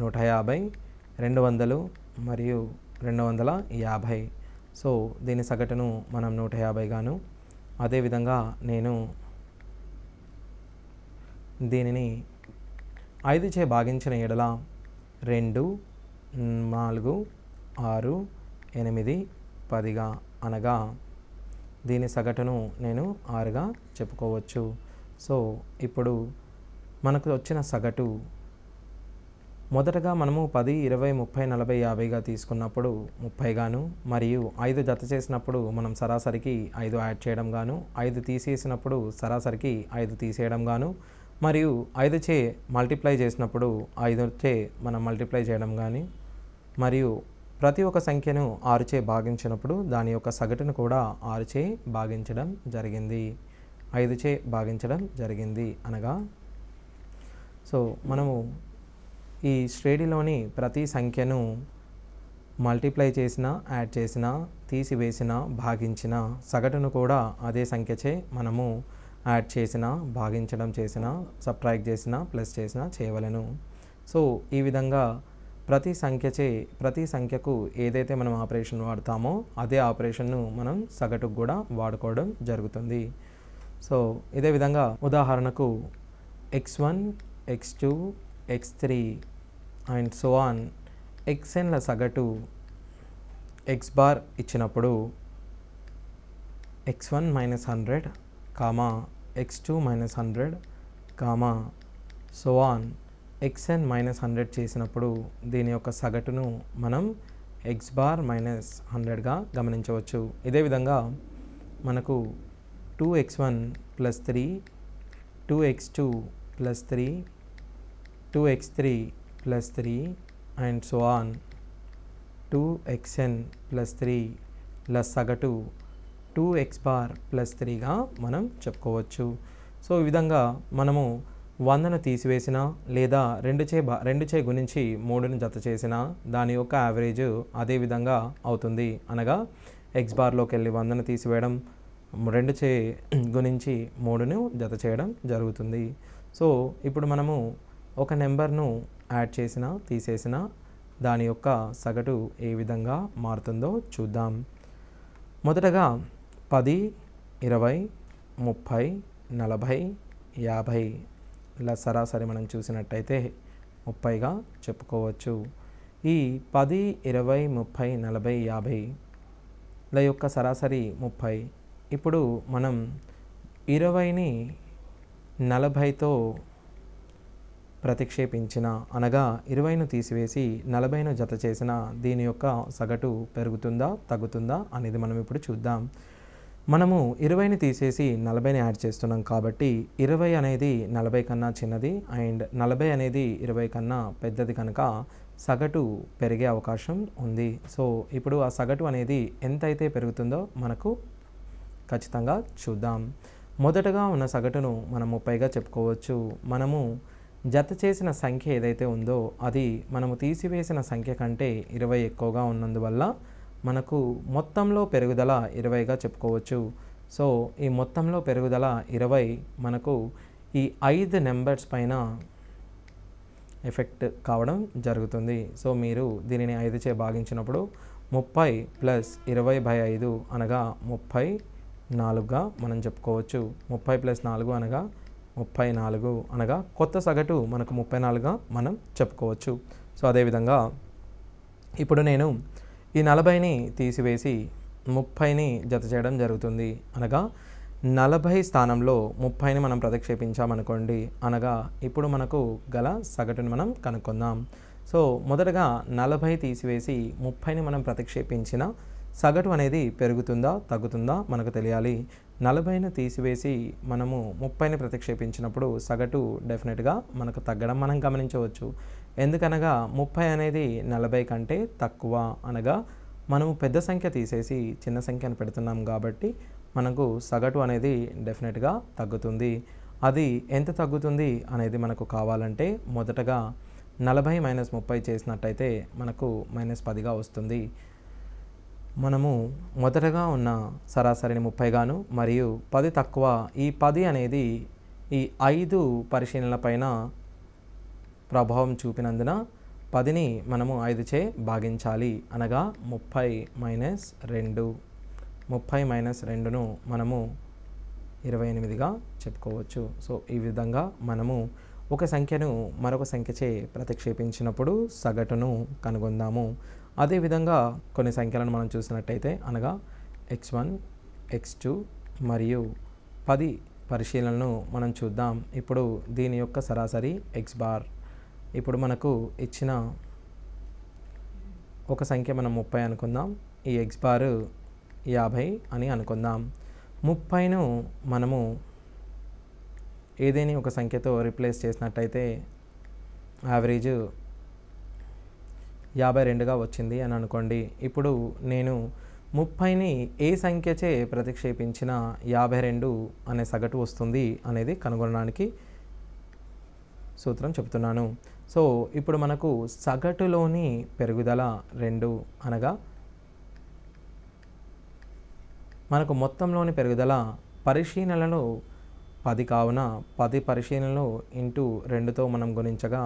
150, 200 మరియు 250. సో దీని సగటును మనం 150 గాను. అదేవిధంగా నేను దీనిని 5 చే భాగించిన ఎడల 2, 4, 6, 8, 10గా అనగా దీని సగటును నేను 6గా చెప్పుకోవచ్చు. సో ఇప్పుడు మనకు వచ్చిన సగటు మొదటగా మనము 10, 20, 30, 40, 50గా తీసుకున్నప్పుడు 30 గాను మరియు 5 జత చేసినప్పుడు మనం సరాసరికి 5 యాడ్ చేయడం గాను, 5 తీసేసినప్పుడు సరాసరికి 5 తీసేయడం గాను మరియు 5 చే మల్టిప్లై చేసినప్పుడు 5 చే మనం మల్టిప్లై చేయడం కానీ మరియు ప్రతి ఒక్క సంఖ్యను 6 చే భాగించినప్పుడు దాని యొక్క సగటును కూడా 6 చే భాగించడం జరిగింది, 5 చే భాగించడం జరిగింది. అనగా సో మనము ఈ శ్రేణిలోని ప్రతి సంఖ్యను మల్టిప్లై చేసిన, యాడ్ చేసిన, తీసివేసిన, భాగించిన సగటును కూడా అదే సంఖ్యచే మనము యాడ్ చేసిన, భాగించడం చేసిన, సబ్ట్రాక్ట్ చేసిన, ప్లస్ చేసిన చేయవలెను. సో ఈ విధంగా ప్రతి సంఖ్యకు ఏదైతే మనం ఆపరేషన్ వాడతామో అదే ఆపరేషన్ను మనం సగటుకు కూడా వాడుకోవడం జరుగుతుంది. సో ఇదే విధంగా ఉదాహరణకు x1, x2, x3 and so on xnల సగటు x బార్ ఇచ్చినప్పుడు x1 - 100, x2 - 100, so on xn - 100 చేసినప్పుడు దీని యొక్క సగటును మనం x బార్ - 100గా గమనించవచ్చు. ఇదే విధంగా మనకు 2x1 + 3, 2x2 + 3, 2x3 + 3 and so on 2xn + 3 సగటు 2x బార్ + 3గా మనం చెప్పుకోవచ్చు. సో ఈ విధంగా మనము 100ను తీసివేసిన లేదా 2చే గుణించి 3ను జత చేసిన దాని యొక్క యావరేజ్ అదే విధంగా అవుతుంది. అనగా x బార్లోకి వెళ్ళి 100ను తీసివేయడం, 2చే గుణించి 3ను జత చేయడం జరుగుతుంది. సో ఇప్పుడు మనము ఒక నెంబర్ను యాడ్ చేసిన తీసేసిన దాని యొక్క సగటు ఏ విధంగా మారుతుందో చూద్దాం. మొదటగా 10, 20, 30, 40, 50 ఇలా సరాసరి మనం చూసినట్టయితే 30గా చెప్పుకోవచ్చు. ఈ 10, 20, 30, 40, 50ల యొక్క సరాసరి 30. ఇప్పుడు మనం 20ని 40తో ప్రతిక్షేపించిన అనగా 20ను తీసివేసి 40ను జత చేసిన దీని యొక్క సగటు పెరుగుతుందా తగ్గుతుందా అనేది మనం ఇప్పుడు చూద్దాం. మనము 20ని తీసేసి 40ని యాడ్ చేస్తున్నాం కాబట్టి 20 అనేది 40 కన్నా చిన్నది అండ్ 40 అనేది 20 కన్నా పెద్దది కనుక సగటు పెరిగే అవకాశం ఉంది. సో ఇప్పుడు ఆ సగటు అనేది ఎంతైతే పెరుగుతుందో మనకు ఖచ్చితంగా చూద్దాం. మొదటగా ఉన్న సగటును మనం 30గా చెప్పుకోవచ్చు. మనము జత చేసిన సంఖ్య ఏదైతే ఉందో అది మనము తీసివేసిన సంఖ్య కంటే 20 ఎక్కువగా ఉన్నందువల్ల మనకు మొత్తంలో పెరుగుదల 20గా చెప్పుకోవచ్చు. సో ఈ మొత్తంలో పెరుగుదల 20 మనకు ఈ 5 నెంబర్స్ పైన ఎఫెక్ట్ కావడం జరుగుతుంది. సో మీరు దీనిని 5చే భాగించినప్పుడు 30 + 20/5 అనగా 34గా మనం చెప్పుకోవచ్చు. 30 + 4 అనగా 34 అనగా కొత్త సగటు మనకు 34గా మనం చెప్పుకోవచ్చు. సో అదేవిధంగా ఇప్పుడు నేను ఈ 40ని తీసివేసి 30ని జత చేయడం జరుగుతుంది. అనగా 40 స్థానంలో 30ని మనం ప్రతిక్షేపించామనుకోండి. అనగా ఇప్పుడు మనకు గల సగటుని మనం కనుక్కుందాం. సో మొదటగా 40 తీసివేసి 30ని మనం ప్రతిక్షేపించిన సగటు అనేది పెరుగుతుందా తగ్గుతుందా మనకు తెలియాలి. 40ను తీసివేసి మనము 30ని ప్రతిక్షేపించినప్పుడు సగటు డెఫినెట్గా మనకు తగ్గడం మనం గమనించవచ్చు. ఎందుకనగా 30 అనేది 40 కంటే తక్కువ. అనగా మనము పెద్ద సంఖ్య తీసేసి చిన్న సంఖ్యను పెడుతున్నాం కాబట్టి మనకు సగటు అనేది డెఫినెట్గా తగ్గుతుంది. అది ఎంత తగ్గుతుంది అనేది మనకు కావాలంటే మొదటగా 40 - 30 చేసినట్టయితే మనకు -10గా వస్తుంది. మనము మొదటగా ఉన్న సరాసరిని 30గాను మరియు 10 తక్కువ. ఈ 10 అనేది ఈ 5 పరిశీలనల పైన ప్రభావం చూపినందున 10ని మనము 5చే భాగించాలి. అనగా 30 - 2. 30 - 2ను మనము 28గా చెప్పుకోవచ్చు. సో ఈ విధంగా మనము ఒక సంఖ్యను మరొక సంఖ్యచే ప్రతిక్షేపించినప్పుడు సగటును కనుగొందాము. అదేవిధంగా కొన్ని సంఖ్యలను మనం చూసినట్టయితే అనగా x1, x2 మరియు 10 పరిశీలనను మనం చూద్దాం. ఇప్పుడు దీని యొక్క సరాసరి x బార్. ఇప్పుడు మనకు ఇచ్చిన ఒక సంఖ్య మనం 30 అనుకుందాం. ఈ x బార్ 50 అని అనుకుందాం. 30ను మనము ఏదేని ఒక సంఖ్యతో రీప్లేస్ చేసినట్టయితే యావరేజ్ 52గా వచ్చింది అని అనుకోండి. ఇప్పుడు నేను 30ని ఏ సంఖ్యచే ప్రతిక్షేపించిన 52 అనే సగటు వస్తుంది అనేది కనుగొనడానికి సూత్రం చెప్తున్నాను. సో ఇప్పుడు మనకు సగటులోని పెరుగుదల 2 అనగా మనకు మొత్తంలోని పెరుగుదల పరిశీలనలు 10 కావున 10 పరిశీలనలు ఇంటూ 2తో మనం గుణించగా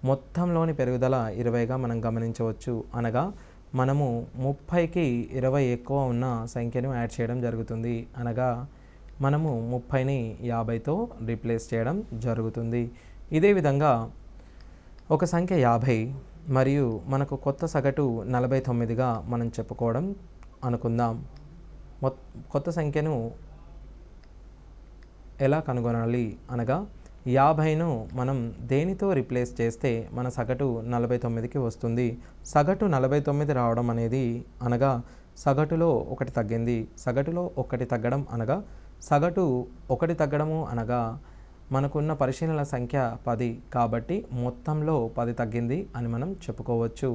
మొత్తంలోని పెరుగుదల 20గా మనం గమనించవచ్చు. అనగా మనము 30కి 20 ఎక్కువ ఉన్న సంఖ్యను యాడ్ చేయడం జరుగుతుంది. అనగా మనము 30ని 50తో రీప్లేస్ చేయడం జరుగుతుంది. ఇదే విధంగా ఒక సంఖ్య 50 మరియు మనకు కొత్త సగటు 49గా మనం చెప్పుకోవడం అనుకుందాం. కొత్త సంఖ్యను ఎలా కనుగొనాలి అనగా 50ను మనం దేనితో రీప్లేస్ చేస్తే మన సగటు 49కి వస్తుంది. సగటు 49 రావడం అనేది అనగా సగటులో 1 తగ్గింది. సగటులో 1 తగ్గడం అనగా సగటు 1 తగ్గడము అనగా మనకున్న పరిశీలనల సంఖ్య 10 కాబట్టి మొత్తంలో 10 తగ్గింది అని మనం చెప్పుకోవచ్చు.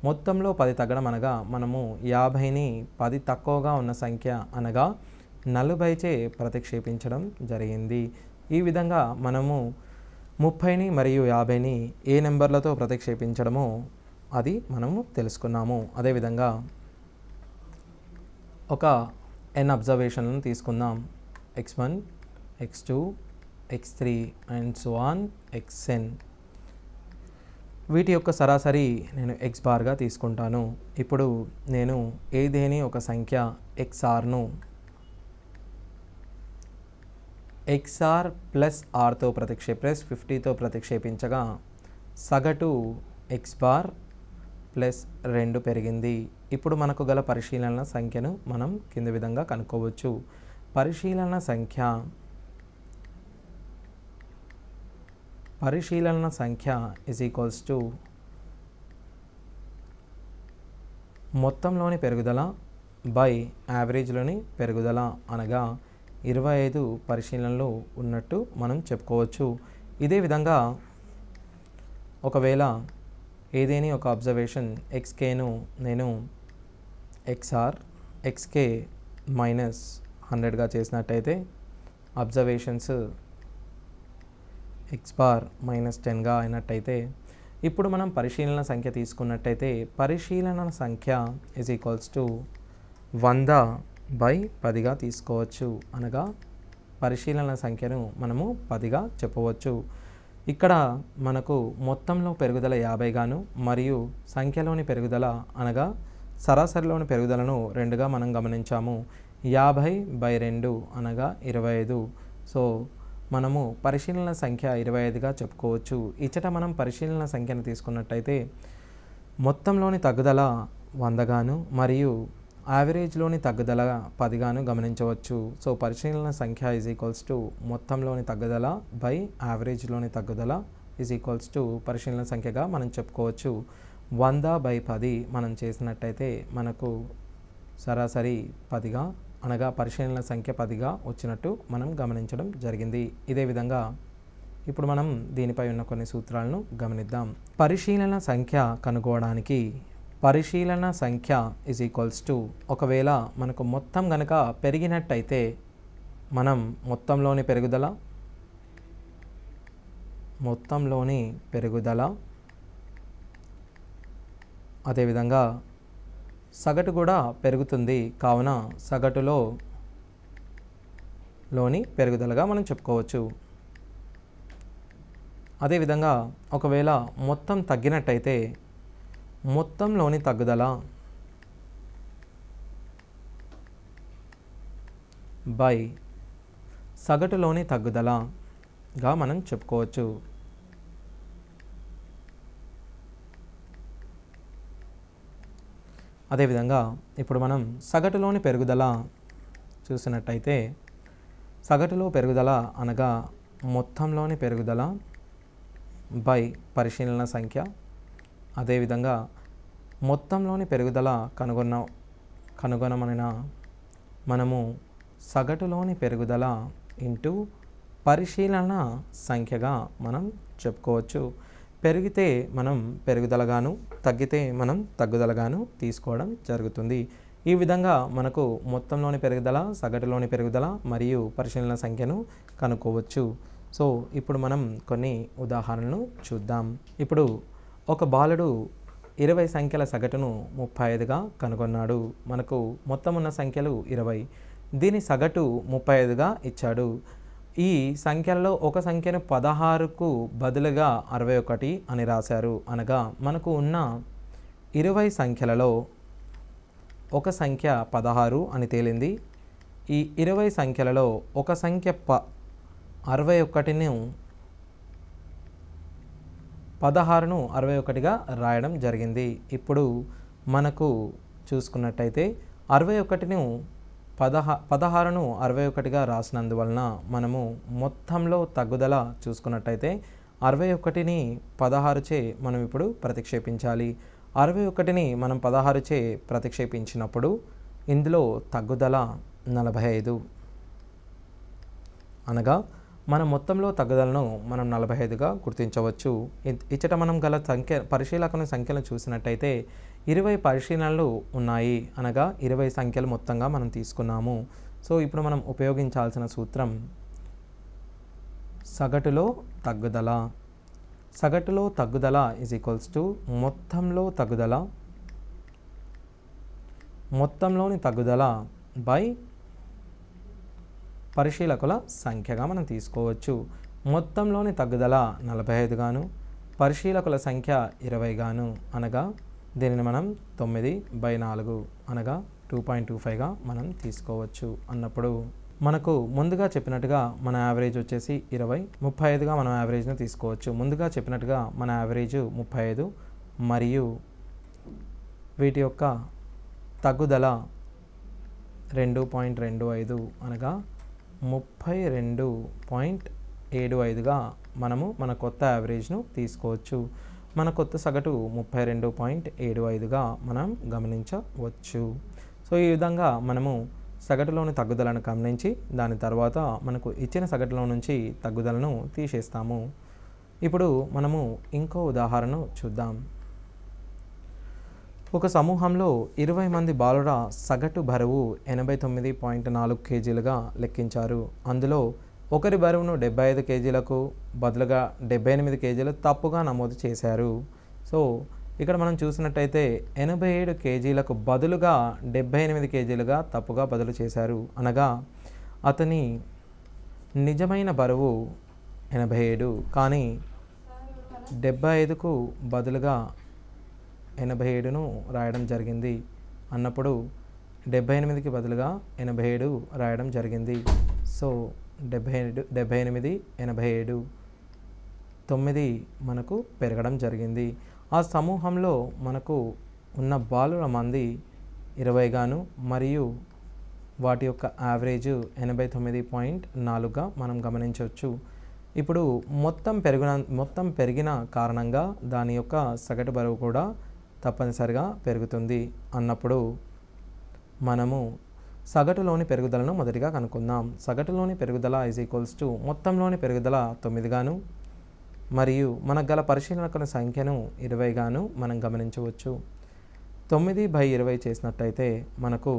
మొత్తంలో 10 తగ్గడం అనగా మనము 50ని 10 తక్కువగా ఉన్న సంఖ్య అనగా 40చే ప్రతిక్షేపించడం జరిగింది. ఈ విధంగా మనము 30ని మరియు 50ని ఏ నెంబర్లతో ప్రతిక్షేపించడమో అది మనము తెలుసుకున్నాము. అదేవిధంగా ఒక n అబ్జర్వేషన్లను తీసుకుందాం. x1, x2, x3 and so on xn. వీటి యొక్క సరాసరి నేను x బార్గా తీసుకుంటాను. ఇప్పుడు నేను ఏదేని ఒక సంఖ్య xrను xr ప్లస్ rతో ప్లస్ 50తో ప్రతిక్షేపించగా సగటు x బార్ ప్లస్ 2 పెరిగింది. ఇప్పుడు మనకు గల పరిశీలనల సంఖ్యను మనం కింది విధంగా కనుక్కోవచ్చు. పరిశీలన సంఖ్య ఇజ్ ఈక్వల్స్ టు మొత్తంలోని పెరుగుదల బై యావరేజ్లోని పెరుగుదల అనగా 25 పరిశీలనలు ఉన్నట్టు మనం చెప్పుకోవచ్చు. ఇదే విధంగా ఒకవేళ ఏదేని ఒక అబ్జర్వేషన్ xkను నేను xk మైనస్ 100గా చేసినట్టయితే అబ్జర్వేషన్స్ x బార్ మైనస్ 10గా అయినట్టయితే ఇప్పుడు మనం పరిశీలన సంఖ్య తీసుకున్నట్టయితే పరిశీలన సంఖ్య ఇజ్ ఈక్వల్స్ టు 100/10గా తీసుకోవచ్చు. అనగా పరిశీలన సంఖ్యను మనము 10గా చెప్పవచ్చు. ఇక్కడ మనకు మొత్తంలో పెరుగుదల 50గాను మరియు సంఖ్యలోని పెరుగుదల అనగా సరాసరిలోని పెరుగుదలను 2గా మనం గమనించాము. 50/2 అనగా 25. సో మనము పరిశీలన సంఖ్య 25గా చెప్పుకోవచ్చు. ఇచ్చట మనం పరిశీలన సంఖ్యను తీసుకున్నట్టయితే మొత్తంలోని తగ్గుదల 100గాను మరియు యావరేజ్లోని తగ్గుదల 10గాను గమనించవచ్చు. సో పరిశీలన సంఖ్య ఈజ్ ఈక్వల్స్ టు మొత్తంలోని తగ్గుదల బై యావరేజ్లోని తగ్గుదల ఈజ్ ఈక్వల్స్ టు పరిశీలన సంఖ్యగా మనం చెప్పుకోవచ్చు. 100/10 మనం చేసినట్టయితే మనకు సరాసరి 10గా అనగా పరిశీలన సంఖ్య 10గా వచ్చినట్టు మనం గమనించడం జరిగింది. ఇదే విధంగా ఇప్పుడు మనం దీనిపై ఉన్న కొన్ని సూత్రాలను గమనిద్దాం. పరిశీలన సంఖ్య కనుగొనడానికి పరిశీలన సంఖ్య ఇజ్ ఈక్వల్స్ టు ఒకవేళ మనకు మొత్తం గనక పెరిగినట్టయితే మనం మొత్తంలోని పెరుగుదల అదేవిధంగా సగటు కూడా పెరుగుతుంది. కావున సగటులోని పెరుగుదలగా మనం చెప్పుకోవచ్చు. అదేవిధంగా ఒకవేళ మొత్తం తగ్గినట్టయితే మొత్తంలోని తగ్గుదల బై సగటులోని తగ్గుదలగా మనం చెప్పుకోవచ్చు. అదేవిధంగా ఇప్పుడు మనం సగటులోని పెరుగుదల చూసినట్టయితే సగటులో పెరుగుదల అనగా మొత్తంలోని పెరుగుదల బై పరిశీలన సంఖ్య. అదేవిధంగా మొత్తంలోని పెరుగుదల కనుగొనమనిన మనము సగటులోని పెరుగుదల ఇంటూ పరిశీలన సంఖ్యగా మనం చెప్పుకోవచ్చు. పెరిగితే మనం పెరుగుదలగాను తగ్గితే మనం తగ్గుదలగాను తీసుకోవడం జరుగుతుంది. ఈ విధంగా మనకు మొత్తంలోని పెరుగుదల సగటులోని పెరుగుదల మరియు పరిశీలన సంఖ్యను కనుక్కోవచ్చు. సో ఇప్పుడు మనం కొన్ని ఉదాహరణలు చూద్దాం. ఇప్పుడు ఒక బాలుడు 20 సంఖ్యల సగటును 35గా కనుగొన్నాడు. మనకు మొత్తం ఉన్న సంఖ్యలు 20, దీని సగటు 35గా ఇచ్చాడు. ఈ సంఖ్యలలో ఒక సంఖ్యను 16కు బదులుగా 61 అని రాశారు. అనగా మనకు ఉన్న 20 సంఖ్యలలో ఒక సంఖ్య 16 అని తేలింది. ఈ 20 సంఖ్యలలో ఒక సంఖ్య 61ను 16ను 61గా రాయడం జరిగింది. ఇప్పుడు మనకు చూసుకున్నట్టయితే 61ను 16ను 61గా రాసినందువలన మనము మొత్తంలో తగ్గుదల చూసుకున్నట్టయితే 61ని 16చే మనం ఇప్పుడు ప్రతిక్షేపించాలి. 61ని మనం 16చే ప్రతిక్షేపించినప్పుడు ఇందులో తగ్గుదల 45. అనగా మన మొత్తంలో తగ్గుదలను మనం 45గా గుర్తించవచ్చు. ఇచ్చట మనం గల పరిశీలకుని సంఖ్యలను చూసినట్టయితే 20 పరిశీలనలు ఉన్నాయి. అనగా 20 సంఖ్యలు మొత్తంగా మనం తీసుకున్నాము. సో ఇప్పుడు మనం ఉపయోగించాల్సిన సూత్రం సగటులో తగ్గుదల. సగటులో తగ్గుదల ఈజ్ ఈక్వల్స్ టు మొత్తంలోని తగ్గుదల బై పరిశీలకుల సంఖ్యగా మనం తీసుకోవచ్చు. మొత్తంలోని తగ్గుదల 45 గాను, పరిశీలకుల సంఖ్య 20 గాను, అనగా దీనిని మనం 9/4 అనగా 2.25గా మనం తీసుకోవచ్చు. అన్నప్పుడు మనకు ముందుగా చెప్పినట్టుగా మన యావరేజ్ వచ్చేసి 20, 35గా మనం యావరేజ్ను తీసుకోవచ్చు. ముందుగా చెప్పినట్టుగా మన యావరేజ్ 35 మరియు వీటి యొక్క తగ్గుదల 2.25 అనగా 32.75గా మనము మన కొత్త యావరేజ్ను తీసుకోవచ్చు. మన కొత్త సగటు 32.75గా మనం గమనించవచ్చు. సో ఈ విధంగా మనము సగటులోని తగ్గుదలను గమనించి దాని తర్వాత మనకు ఇచ్చిన సగటులో నుంచి తగ్గుదలను తీసేస్తాము. ఇప్పుడు మనము ఇంకో ఉదాహరణ చూద్దాం. ఒక సమూహంలో 20 మంది బాలుర సగటు బరువు 89.4 కేజీలుగా లెక్కించారు. అందులో ఒకరి బరువును 75 కేజీలకు బదులుగా 78 కేజీలు తప్పుగా నమోదు చేశారు. సో ఇక్కడ మనం చూసినట్టయితే 87 కేజీలకు బదులుగా 78 కేజీలుగా తప్పుగా బదులు చేశారు. అనగా అతని నిజమైన బరువు 87 కానీ 75కు బదులుగా 87ను రాయడం జరిగింది. అన్నప్పుడు 78కి బదులుగా 87 రాయడం జరిగింది. సో 78, 87, 9 మనకు పెరగడం జరిగింది. ఆ సమూహంలో మనకు ఉన్న బాలుర మంది 20 గాను మరియు వాటి యొక్క యావరేజ్ 89.4గా మనం గమనించవచ్చు. ఇప్పుడు మొత్తం పెరిగిన కారణంగా దాని యొక్క సగటు బరువు కూడా తప్పనిసరిగా పెరుగుతుంది. అన్నప్పుడు మనము సగటులోని పెరుగుదలను మొదటిగా కనుక్కుందాం. సగటులోని పెరుగుదల ఈజ్ ఈక్వల్స్ టు మొత్తంలోని పెరుగుదల 9 గాను మరియు మనకు గల పరిశీలనకుల సంఖ్యను 20 గాను మనం గమనించవచ్చు. 9/20 చేసినట్టయితే మనకు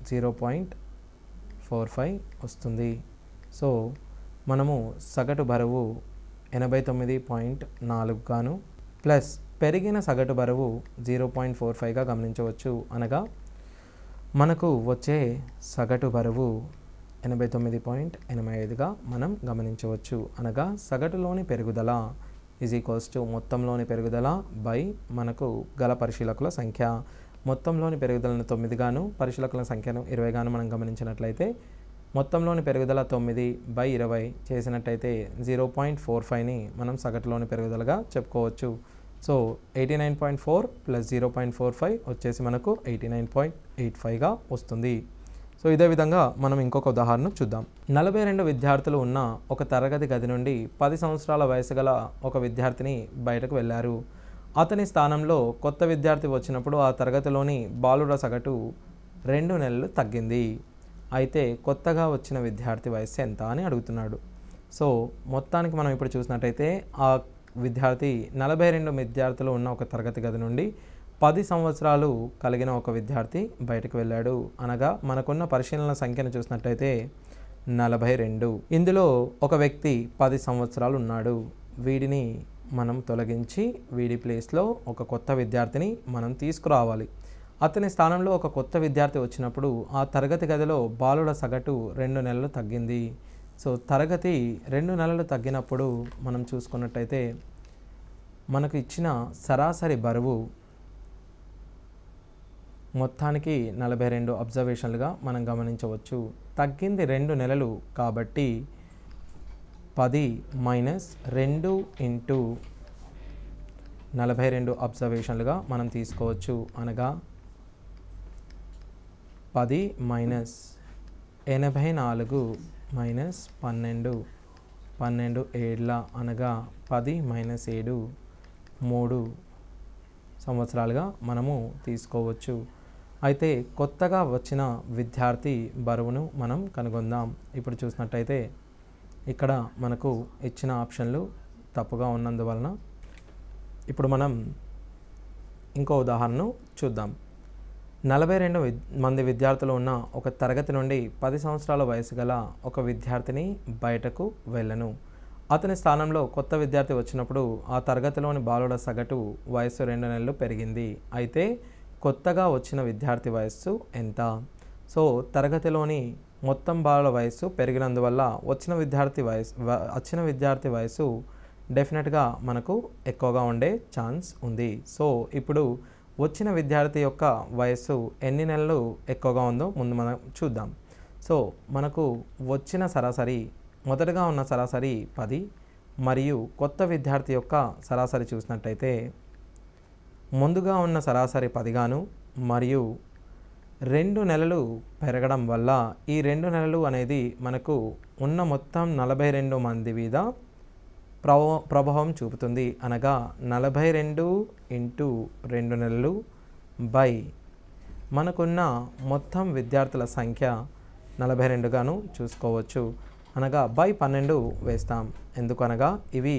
0.45 వస్తుంది. సో మనము సగటు బరువు 89.4 గాను ప్లస్ పెరిగిన సగటు బరువు 0.45గా గమనించవచ్చు. అనగా మనకు వచ్చే సగటు బరువు 89.85గా మనం గమనించవచ్చు. అనగా సగటులోని పెరుగుదల ఈజ్ ఈక్వల్స్ టు మొత్తంలోని పెరుగుదల బై మనకు గల పరిశీలకుల సంఖ్య. మొత్తంలోని పెరుగుదలను 9 గాను పరిశీలకుల సంఖ్యను 20 గాను మనం గమనించినట్లయితే మొత్తంలోని పెరుగుదల 9/20 చేసినట్టయితే 0.45ని మనం సగటులోని పెరుగుదలగా చెప్పుకోవచ్చు. సో 89.4 ప్లస్ 0.45 వచ్చేసి మనకు 89.85గా వస్తుంది. సో ఇదే విధంగా మనం ఇంకొక ఉదాహరణ చూద్దాం. 42 విద్యార్థులు ఉన్న ఒక తరగతి గది నుండి 10 సంవత్సరాల వయసు గల ఒక విద్యార్థిని బయటకు వెళ్ళారు. అతని స్థానంలో కొత్త విద్యార్థి వచ్చినప్పుడు ఆ తరగతిలోని బాలుర సగటు 2 నెలలు తగ్గింది. అయితే కొత్తగా వచ్చిన విద్యార్థి వయస్సు ఎంత అని అడుగుతున్నాడు. సో మొత్తానికి మనం ఇప్పుడు చూసినట్టయితే ఆ విద్యార్థి 42 విద్యార్థులు ఉన్న ఒక తరగతి గది నుండి 10 సంవత్సరాలు కలిగిన ఒక విద్యార్థి బయటకు వెళ్ళాడు. అనగా మనకున్న పరిశీలన సంఖ్యను చూసినట్టయితే 42. ఇందులో ఒక వ్యక్తి 10 సంవత్సరాలు ఉన్నాడు. వీడిని మనం తొలగించి వీడి ప్లేస్లో ఒక కొత్త విద్యార్థిని మనం తీసుకురావాలి. అతని స్థానంలో ఒక కొత్త విద్యార్థి వచ్చినప్పుడు ఆ తరగతి గదిలో బాలుడ సగటు 2 నెలలు తగ్గింది. సో తరగతి 2 నెలలు తగ్గినప్పుడు మనం చూసుకున్నట్టయితే మనకు ఇచ్చిన సరాసరి బరువు మొత్తానికి 42 అబ్జర్వేషన్లుగా మనం గమనించవచ్చు. తగ్గింది 2 నెలలు కాబట్టి 10 మైనస్ 2 ఇంటూ 42 అబ్జర్వేషన్లుగా మనం తీసుకోవచ్చు. అనగా 10 మైనస్ 84 మైనస్ 12 ఏళ్ళ అనగా 10 మైనస్ 7 3 సంవత్సరాలుగా మనము తీసుకోవచ్చు. అయితే కొత్తగా వచ్చిన విద్యార్థి బరువును మనం కనుగొందాం. ఇప్పుడు చూసినట్టయితే ఇక్కడ మనకు ఇచ్చిన ఆప్షన్లు తప్పుగా ఉన్నందువలన ఇప్పుడు మనం ఇంకో ఉదాహరణను చూద్దాం. 42 మంది విద్యార్థులు ఉన్న ఒక తరగతి నుండి 10 సంవత్సరాల వయసు గల ఒక విద్యార్థిని బయటకు వెళ్ళను. అతని స్థానంలో కొత్త విద్యార్థి వచ్చినప్పుడు ఆ తరగతిలోని బాలుడ సగటు వయస్సు 2 నెలలు పెరిగింది. అయితే కొత్తగా వచ్చిన విద్యార్థి వయస్సు ఎంత? సో తరగతిలోని మొత్తం బాలుల వయస్సు పెరిగినందువల్ల వచ్చిన విద్యార్థి వయస్సు డెఫినెట్గా మనకు ఎక్కువగా ఉండే ఛాన్స్ ఉంది. సో ఇప్పుడు వచ్చిన విద్యార్థి యొక్క వయస్సు ఎన్ని నెలలు ఎక్కువగా ఉందో ముందు మనం చూద్దాం. సో మనకు వచ్చిన సరాసరి మొదటగా ఉన్న సరాసరి 10 మరియు కొత్త విద్యార్థి యొక్క సరాసరి చూసినట్టయితే ముందుగా ఉన్న సరాసరి 10 గాను మరియు 2 నెలలు పెరగడం వల్ల ఈ 2 నెలలు అనేది మనకు ఉన్న మొత్తం 42 మంది మీద ప్రభావం చూపుతుంది. అనగా 42 ఇంటూ 2 నెలలు బై మనకున్న మొత్తం విద్యార్థుల సంఖ్య 42 గాను చూసుకోవచ్చు. అనగా బై 12 వేస్తాం. ఎందుకనగా ఇవి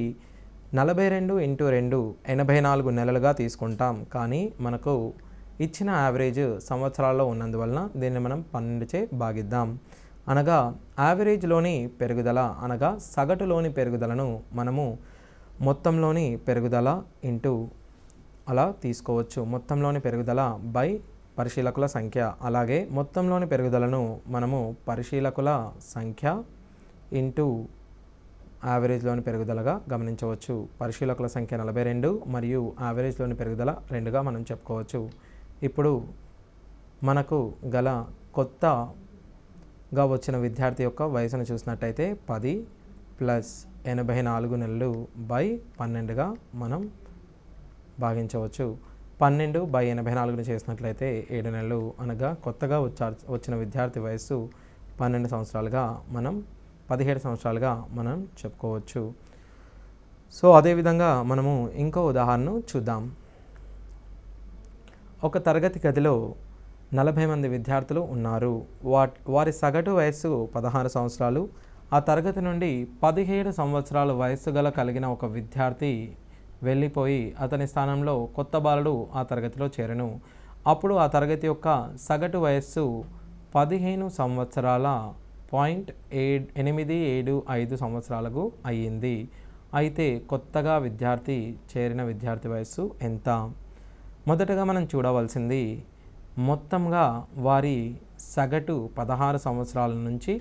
42 ఇంటూ 2 84 నెలలుగా తీసుకుంటాం. కానీ మనకు ఇచ్చిన యావరేజ్ సంవత్సరాల్లో ఉన్నందువలన దీన్ని మనం 12చే భాగిద్దాం. అనగా యావరేజ్లోని పెరుగుదల అనగా సగటులోని పెరుగుదలను మనము మొత్తంలోని పెరుగుదల ఇంటూ అలా తీసుకోవచ్చు. మొత్తంలోని పెరుగుదల బై పరిశీలకుల సంఖ్య. అలాగే మొత్తంలోని పెరుగుదలను మనము పరిశీలకుల సంఖ్య ఇంటూ యావరేజ్లోని పెరుగుదలగా గమనించవచ్చు. పరిశీలకుల సంఖ్య 42 మరియు యావరేజ్లోని పెరుగుదల 2గా మనం చెప్పుకోవచ్చు. ఇప్పుడు మనకు గల కొత్తగా వచ్చిన విద్యార్థి యొక్క వయసును చూసినట్టయితే 10 ప్లస్ 84 నెలలు బై 12గా మనం భాగించవచ్చు. 12 బై 84ను చేసినట్లయితే 7 నెలలు అనగా కొత్తగా వచ్చిన విద్యార్థి వయస్సు 12 సంవత్సరాలుగా మనం 17 సంవత్సరాలుగా మనం చెప్పుకోవచ్చు. సో అదేవిధంగా మనము ఇంకో ఉదాహరణను చూద్దాం. ఒక తరగతి గదిలో 40 మంది విద్యార్థులు ఉన్నారు. వారి సగటు వయస్సు 16 సంవత్సరాలు. ఆ తరగతి నుండి 17 సంవత్సరాల వయస్సు కలిగిన ఒక విద్యార్థి వెళ్ళిపోయి అతని స్థానంలో కొత్త బాలుడు ఆ తరగతిలో చేరను. అప్పుడు ఆ తరగతి యొక్క సగటు వయస్సు 15 సంవత్సరాల 875 సంవత్సరాలకు అయ్యింది. అయితే కొత్తగా చేరిన విద్యార్థి వయస్సు ఎంత? మొదటగా మనం చూడవలసింది మొత్తంగా వారి సగటు 16 సంవత్సరాల నుంచి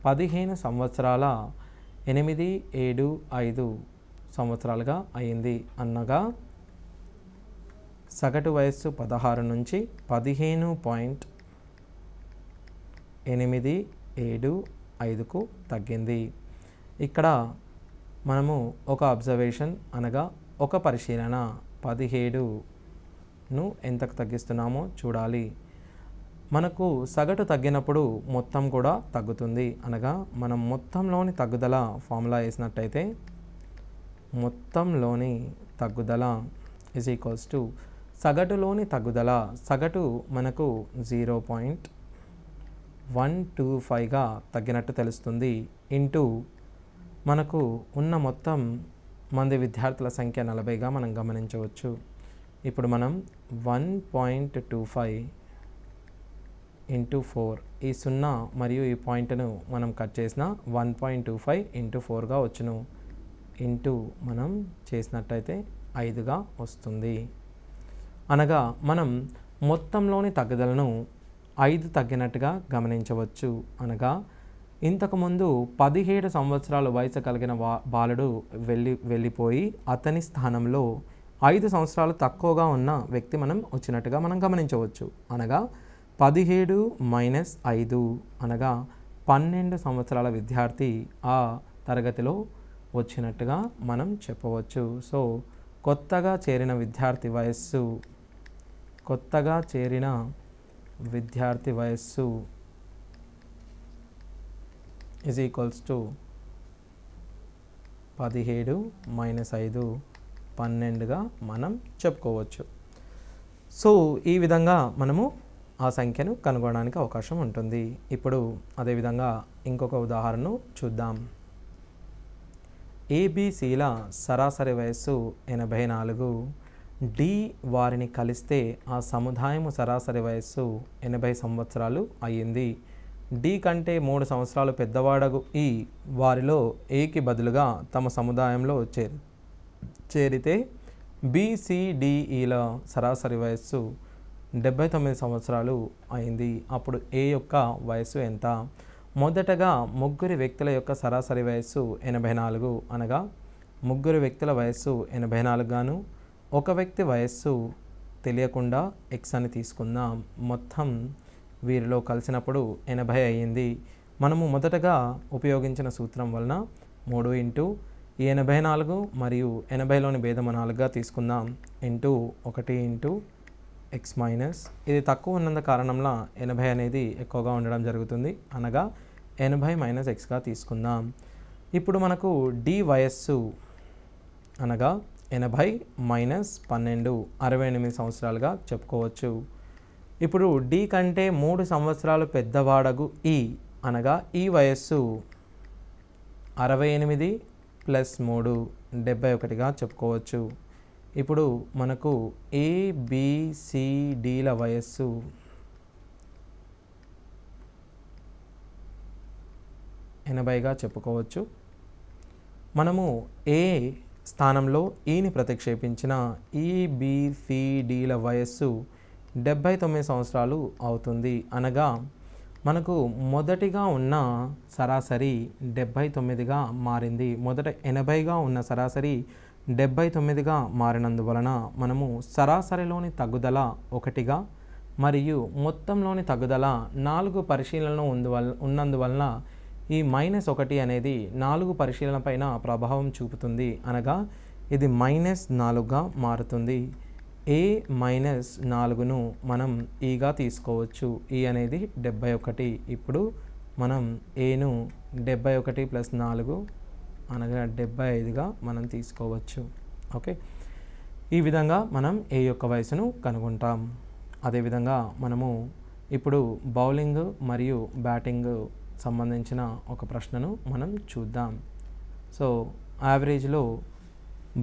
15 సంవత్సరాల 875 సంవత్సరాలుగా అయింది. అనగా సగటు వయస్సు 16 నుంచి 15.875కు తగ్గింది. ఇక్కడ మనము ఒక అబ్జర్వేషన్ అనగా ఒక పరిశీలన 17ను ఎంతకు తగ్గిస్తున్నామో చూడాలి. మనకు సగటు తగ్గినప్పుడు మొత్తం కూడా తగ్గుతుంది. అనగా మనం మొత్తంలోని తగ్గుదల ఫార్ములా వేసినట్టయితే మొత్తంలోని తగ్గుదల ఈజ్ ఈక్వల్స్ టు సగటులోని తగ్గుదల, సగటు మనకు 0.125గా తగ్గినట్టు తెలుస్తుంది. ఇంటూ మనకు ఉన్న మొత్తం మంది విద్యార్థుల సంఖ్య 40గా మనం గమనించవచ్చు. ఇప్పుడు మనం 1.25 ఇంటూ 4 ఈ 0 మరియు ఈ పాయింట్ను మనం కట్ చేసిన 1.25 ఇంటూ 4గా వచ్చును. ఇంటూ మనం చేసినట్టయితే 5గా వస్తుంది. అనగా మనం మొత్తంలోని తగ్గుదలను 5 తగ్గినట్టుగా గమనించవచ్చు. అనగా ఇంతకుముందు 17 సంవత్సరాల వయసు కలిగిన బాలుడు వెళ్ళిపోయి అతని స్థానంలో 5 సంవత్సరాలు తక్కువగా ఉన్న వ్యక్తి మనం వచ్చినట్టుగా మనం గమనించవచ్చు. అనగా 17 మైనస్ 5 అనగా 12 సంవత్సరాల విద్యార్థి ఆ తరగతిలో వచ్చినట్టుగా మనం చెప్పవచ్చు. సో కొత్తగా చేరిన విద్యార్థి వయస్సు ఈజ్ ఈక్వల్స్ టు 17 మైనస్ 5 12గా మనం చెప్పుకోవచ్చు. సో ఈ విధంగా మనము ఆ సంఖ్యను కనుగొనడానికి అవకాశం ఉంటుంది. ఇప్పుడు అదేవిధంగా ఇంకొక ఉదాహరణను చూద్దాం. ఏబిసిల సరాసరి వయస్సు 84. డి వారిని కలిస్తే ఆ సముదాయము సరాసరి వయస్సు 80 సంవత్సరాలు అయ్యింది. డి కంటే 3 సంవత్సరాలు పెద్దవాడగు ఈ వారిలో ఏకి బదులుగా తమ సముదాయంలో చేరితే బిసిడిఈల సరాసరి వయస్సు 79 సంవత్సరాలు అయింది. అప్పుడు ఏ యొక్క వయస్సు ఎంత? మొదటగా ముగ్గురు వ్యక్తుల యొక్క సరాసరి వయస్సు 84 అనగా ముగ్గురు వ్యక్తుల వయస్సు 84 గాను ఒక వ్యక్తి వయస్సు తెలియకుండా ఎక్స్ అని తీసుకుందాం. మొత్తం వీరిలో కలిసినప్పుడు 80 అయ్యింది. మనము మొదటగా ఉపయోగించిన సూత్రం వలన 3 ఇంటూ ఈ 84 మరియు 80లోని భేదం 4గా తీసుకుందాం ఇంటూ 1 ఇంటూ ఎక్స్ మైనస్ ఇది తక్కువ ఉన్నందు కారణంలో 80 అనేది ఎక్కువగా ఉండడం జరుగుతుంది. అనగా 80 మైనస్ ఎక్స్గా తీసుకుందాం. ఇప్పుడు మనకు డి వయస్సు అనగా 80 మైనస్ 12 68 సంవత్సరాలుగా చెప్పుకోవచ్చు. ఇప్పుడు డి కంటే 3 సంవత్సరాలు పెద్దవాడగు ఈ అనగా ఈ వయస్సు 68 ప్లస్ 3 71గా చెప్పుకోవచ్చు. ఇప్పుడు మనకు ఏబిసిడిల వయస్సు 80గా చెప్పుకోవచ్చు. మనము ఏ స్థానంలో ఈని ప్రతిక్షేపించిన ఈబిసిడిల వయస్సు 79 సంవత్సరాలు అవుతుంది. అనగా మనకు మొదటిగా ఉన్న సరాసరి 79గా మారింది. మొదట 80గా ఉన్న సరాసరి 79గా మారినందువలన మనము సరాసరిలోని తగ్గుదల 1గా మరియు మొత్తంలోని తగ్గుదల 4 పరిశీలనలు ఉన్నందువలన ఈ -1 అనేది 4 పరిశీలన పైన ప్రభావం చూపుతుంది. అనగా ఇది -4గా మారుతుంది. ఏ -4ను మనం ఈగా తీసుకోవచ్చు. ఈ అనేది 71. ఇప్పుడు మనం ఏను 71 ప్లస్ 4 అనగా 75గా మనం తీసుకోవచ్చు. ఓకే, ఈ విధంగా మనం ఏ యొక్క వయసును కనుగొంటాం. అదేవిధంగా మనము ఇప్పుడు బౌలింగ్ మరియు బ్యాటింగ్ సంబంధించిన ఒక ప్రశ్నను మనం చూద్దాం. సో యావరేజ్లో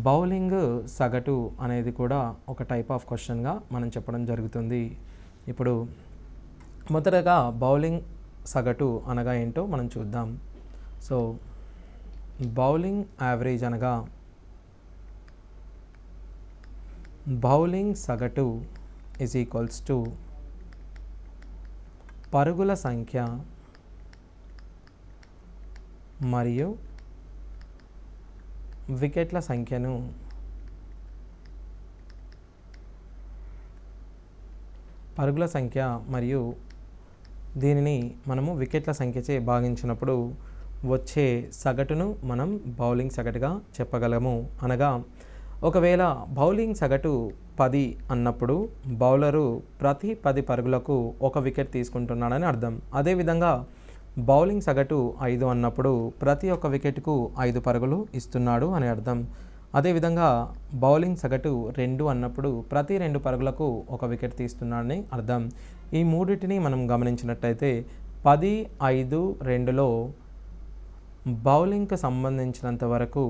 బౌలింగ్ సగటు అనేది కూడా ఒక టైప్ ఆఫ్ క్వశ్చన్గా మనం చెప్పడం జరుగుతుంది. ఇప్పుడు మొదటగా బౌలింగ్ సగటు అనగా ఏంటో మనం చూద్దాం. సో బౌలింగ్ యావరేజ్ అనగా బౌలింగ్ సగటు ఈజ్ ఈక్వల్స్ టు పరుగుల సంఖ్య మరియు వికెట్ల సంఖ్యను పరుగుల సంఖ్య మరియు దీనిని మనము వికెట్ల సంఖ్యచే భాగించినప్పుడు వచ్చే సగటును మనం బౌలింగ్ సగటుగా చెప్పగలము. అనగా ఒకవేళ బౌలింగ్ సగటు 10 అన్నప్పుడు బౌలరు ప్రతి 10 పరుగులకు 1 వికెట్ తీసుకుంటున్నాడని అర్థం. అదేవిధంగా బౌలింగ్ సగటు 5 అన్నప్పుడు ప్రతి ఒక్క వికెట్కు 5 పరుగులు ఇస్తున్నాడు అని అర్థం. అదేవిధంగా బౌలింగ్ సగటు 2 అన్నప్పుడు ప్రతి 2 పరుగులకు 1 వికెట్ తీస్తున్నాడని అర్థం. ఈ మూడింటిని మనం గమనించినట్టయితే 10, 5, 2లో బౌలింగ్కి సంబంధించినంత వరకు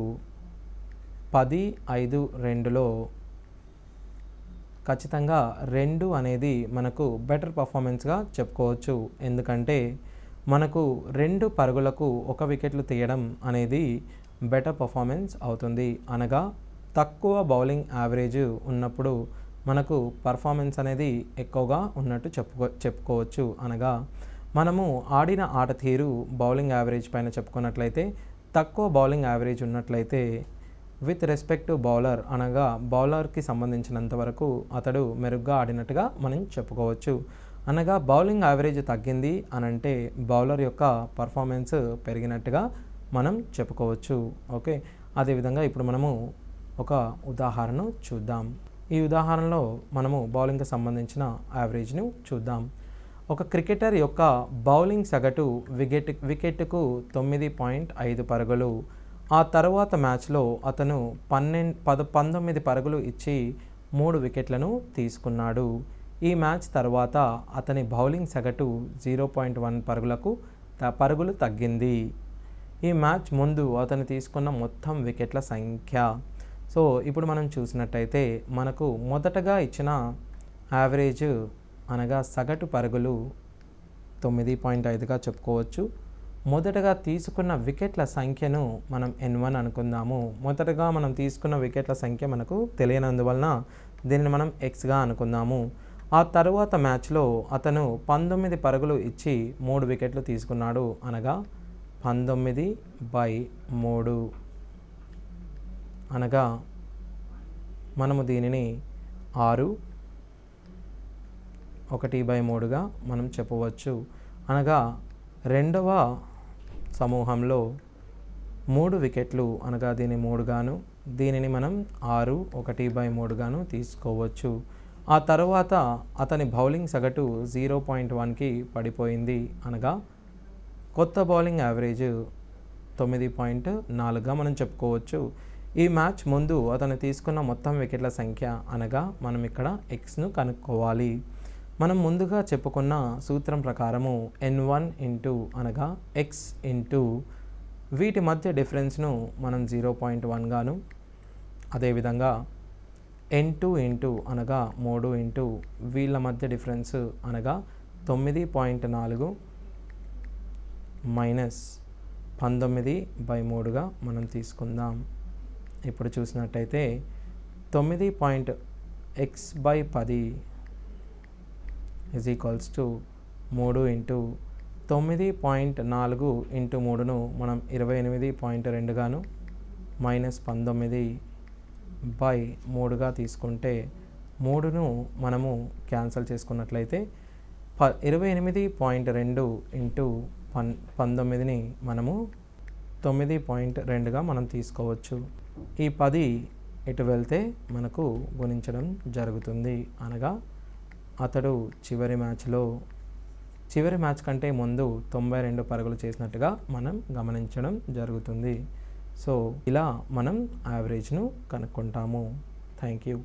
10, 5, 2లో ఖచ్చితంగా 2 అనేది మనకు బెటర్ పర్ఫార్మెన్స్గా చెప్పుకోవచ్చు. ఎందుకంటే మనకు 2 పరుగులకు 1 వికెట్లు తీయడం అనేది బెటర్ పర్ఫార్మెన్స్ అవుతుంది. అనగా తక్కువ బౌలింగ్ యావరేజ్ ఉన్నప్పుడు మనకు పర్ఫార్మెన్స్ అనేది ఎక్కువగా ఉన్నట్టు చెప్పుకోవచ్చు. అనగా మనము ఆడిన ఆట తీరు బౌలింగ్ యావరేజ్ పైన చెప్పుకున్నట్లయితే తక్కువ బౌలింగ్ యావరేజ్ ఉన్నట్లయితే విత్ రెస్పెక్ట్ టు బౌలర్ అనగా బౌలర్కి సంబంధించినంత వరకు అతడు మెరుగ్గా ఆడినట్టుగా మనం చెప్పుకోవచ్చు. అనగా బౌలింగ్ యావరేజ్ తగ్గింది అనంటే బౌలర్ యొక్క పర్ఫార్మెన్స్ పెరిగినట్టుగా మనం చెప్పుకోవచ్చు. ఓకే, అదేవిధంగా ఇప్పుడు మనము ఒక ఉదాహరణ చూద్దాం. ఈ ఉదాహరణలో మనము బౌలింగ్కి సంబంధించిన యావరేజ్ను చూద్దాం. ఒక క్రికెటర్ యొక్క బౌలింగ్ సగటు వికెట్కు 9.5 పరుగులు. ఆ తర్వాత మ్యాచ్లో అతను 19 పరుగులు ఇచ్చి 3 వికెట్లను తీసుకున్నాడు. ఈ మ్యాచ్ తర్వాత అతని బౌలింగ్ సగటు 0.1 పరుగులు తగ్గింది. ఈ మ్యాచ్ ముందు అతను తీసుకున్న మొత్తం వికెట్ల సంఖ్య. సో ఇప్పుడు మనం చూసినట్టయితే మనకు మొదటగా ఇచ్చిన యావరేజ్ అనగా సగటు పరుగులు 9.5గా చెప్పుకోవచ్చు. మొదటగా తీసుకున్న వికెట్ల సంఖ్యను మనం N1 అనుకుందాము. మొదటగా మనం తీసుకున్న వికెట్ల సంఖ్య మనకు తెలియనందువలన దీనిని మనం Xగా అనుకుందాము. ఆ తర్వాత మ్యాచ్లో అతను 19 పరుగులు ఇచ్చి 3 వికెట్లు తీసుకున్నాడు అనగా 19/3 అనగా మనము దీనిని 6/1/3గా మనం చెప్పవచ్చు. అనగా రెండవ సమూహంలో 3 వికెట్లు అనగా దీని 3 గాను దీనిని మనం 6/1/3గాను తీసుకోవచ్చు. ఆ తర్వాత అతని బౌలింగ్ సగటు 0.1కి పడిపోయింది అనగా కొత్త బౌలింగ్ యావరేజ్ 9.4గా మనం చెప్పుకోవచ్చు. ఈ మ్యాచ్ ముందు అతను తీసుకున్న మొత్తం వికెట్ల సంఖ్య అనగా మనం ఇక్కడ Xను కనుక్కోవాలి. మనం ముందుగా చెప్పుకున్న సూత్రం ప్రకారము N1 ఇంటూ అనగా X ఇంటూ వీటి మధ్య డిఫరెన్స్ను మనం 0.1 గాను, అదేవిధంగా N2 ఇంటూ అనగా 3 ఇంటూ వీళ్ళ మధ్య డిఫరెన్స్ అనగా 9.4 మైనస్ 19/3గా మనం తీసుకుందాం. ఇప్పుడు చూసినట్టయితే 9.x/10 is equals to 3 into 9.4 into 3ను మనం 28.2 గాను మైనస్ 19/3గా తీసుకుంటే 3ను మనము క్యాన్సల్ చేసుకున్నట్లయితే 28.2 ఇంటూ 19ని మనము 9.2గా మనం తీసుకోవచ్చు. ఈ 10 ఇటు వెళ్తే మనకు గుణించడం జరుగుతుంది. అనగా అతడు చివరి మ్యాచ్ కంటే ముందు 92 పరుగులు చేసినట్టుగా మనం గమనించడం జరుగుతుంది. సో ఇలా మనం యావరేజ్ను కనుక్కుంటాము. Thank you.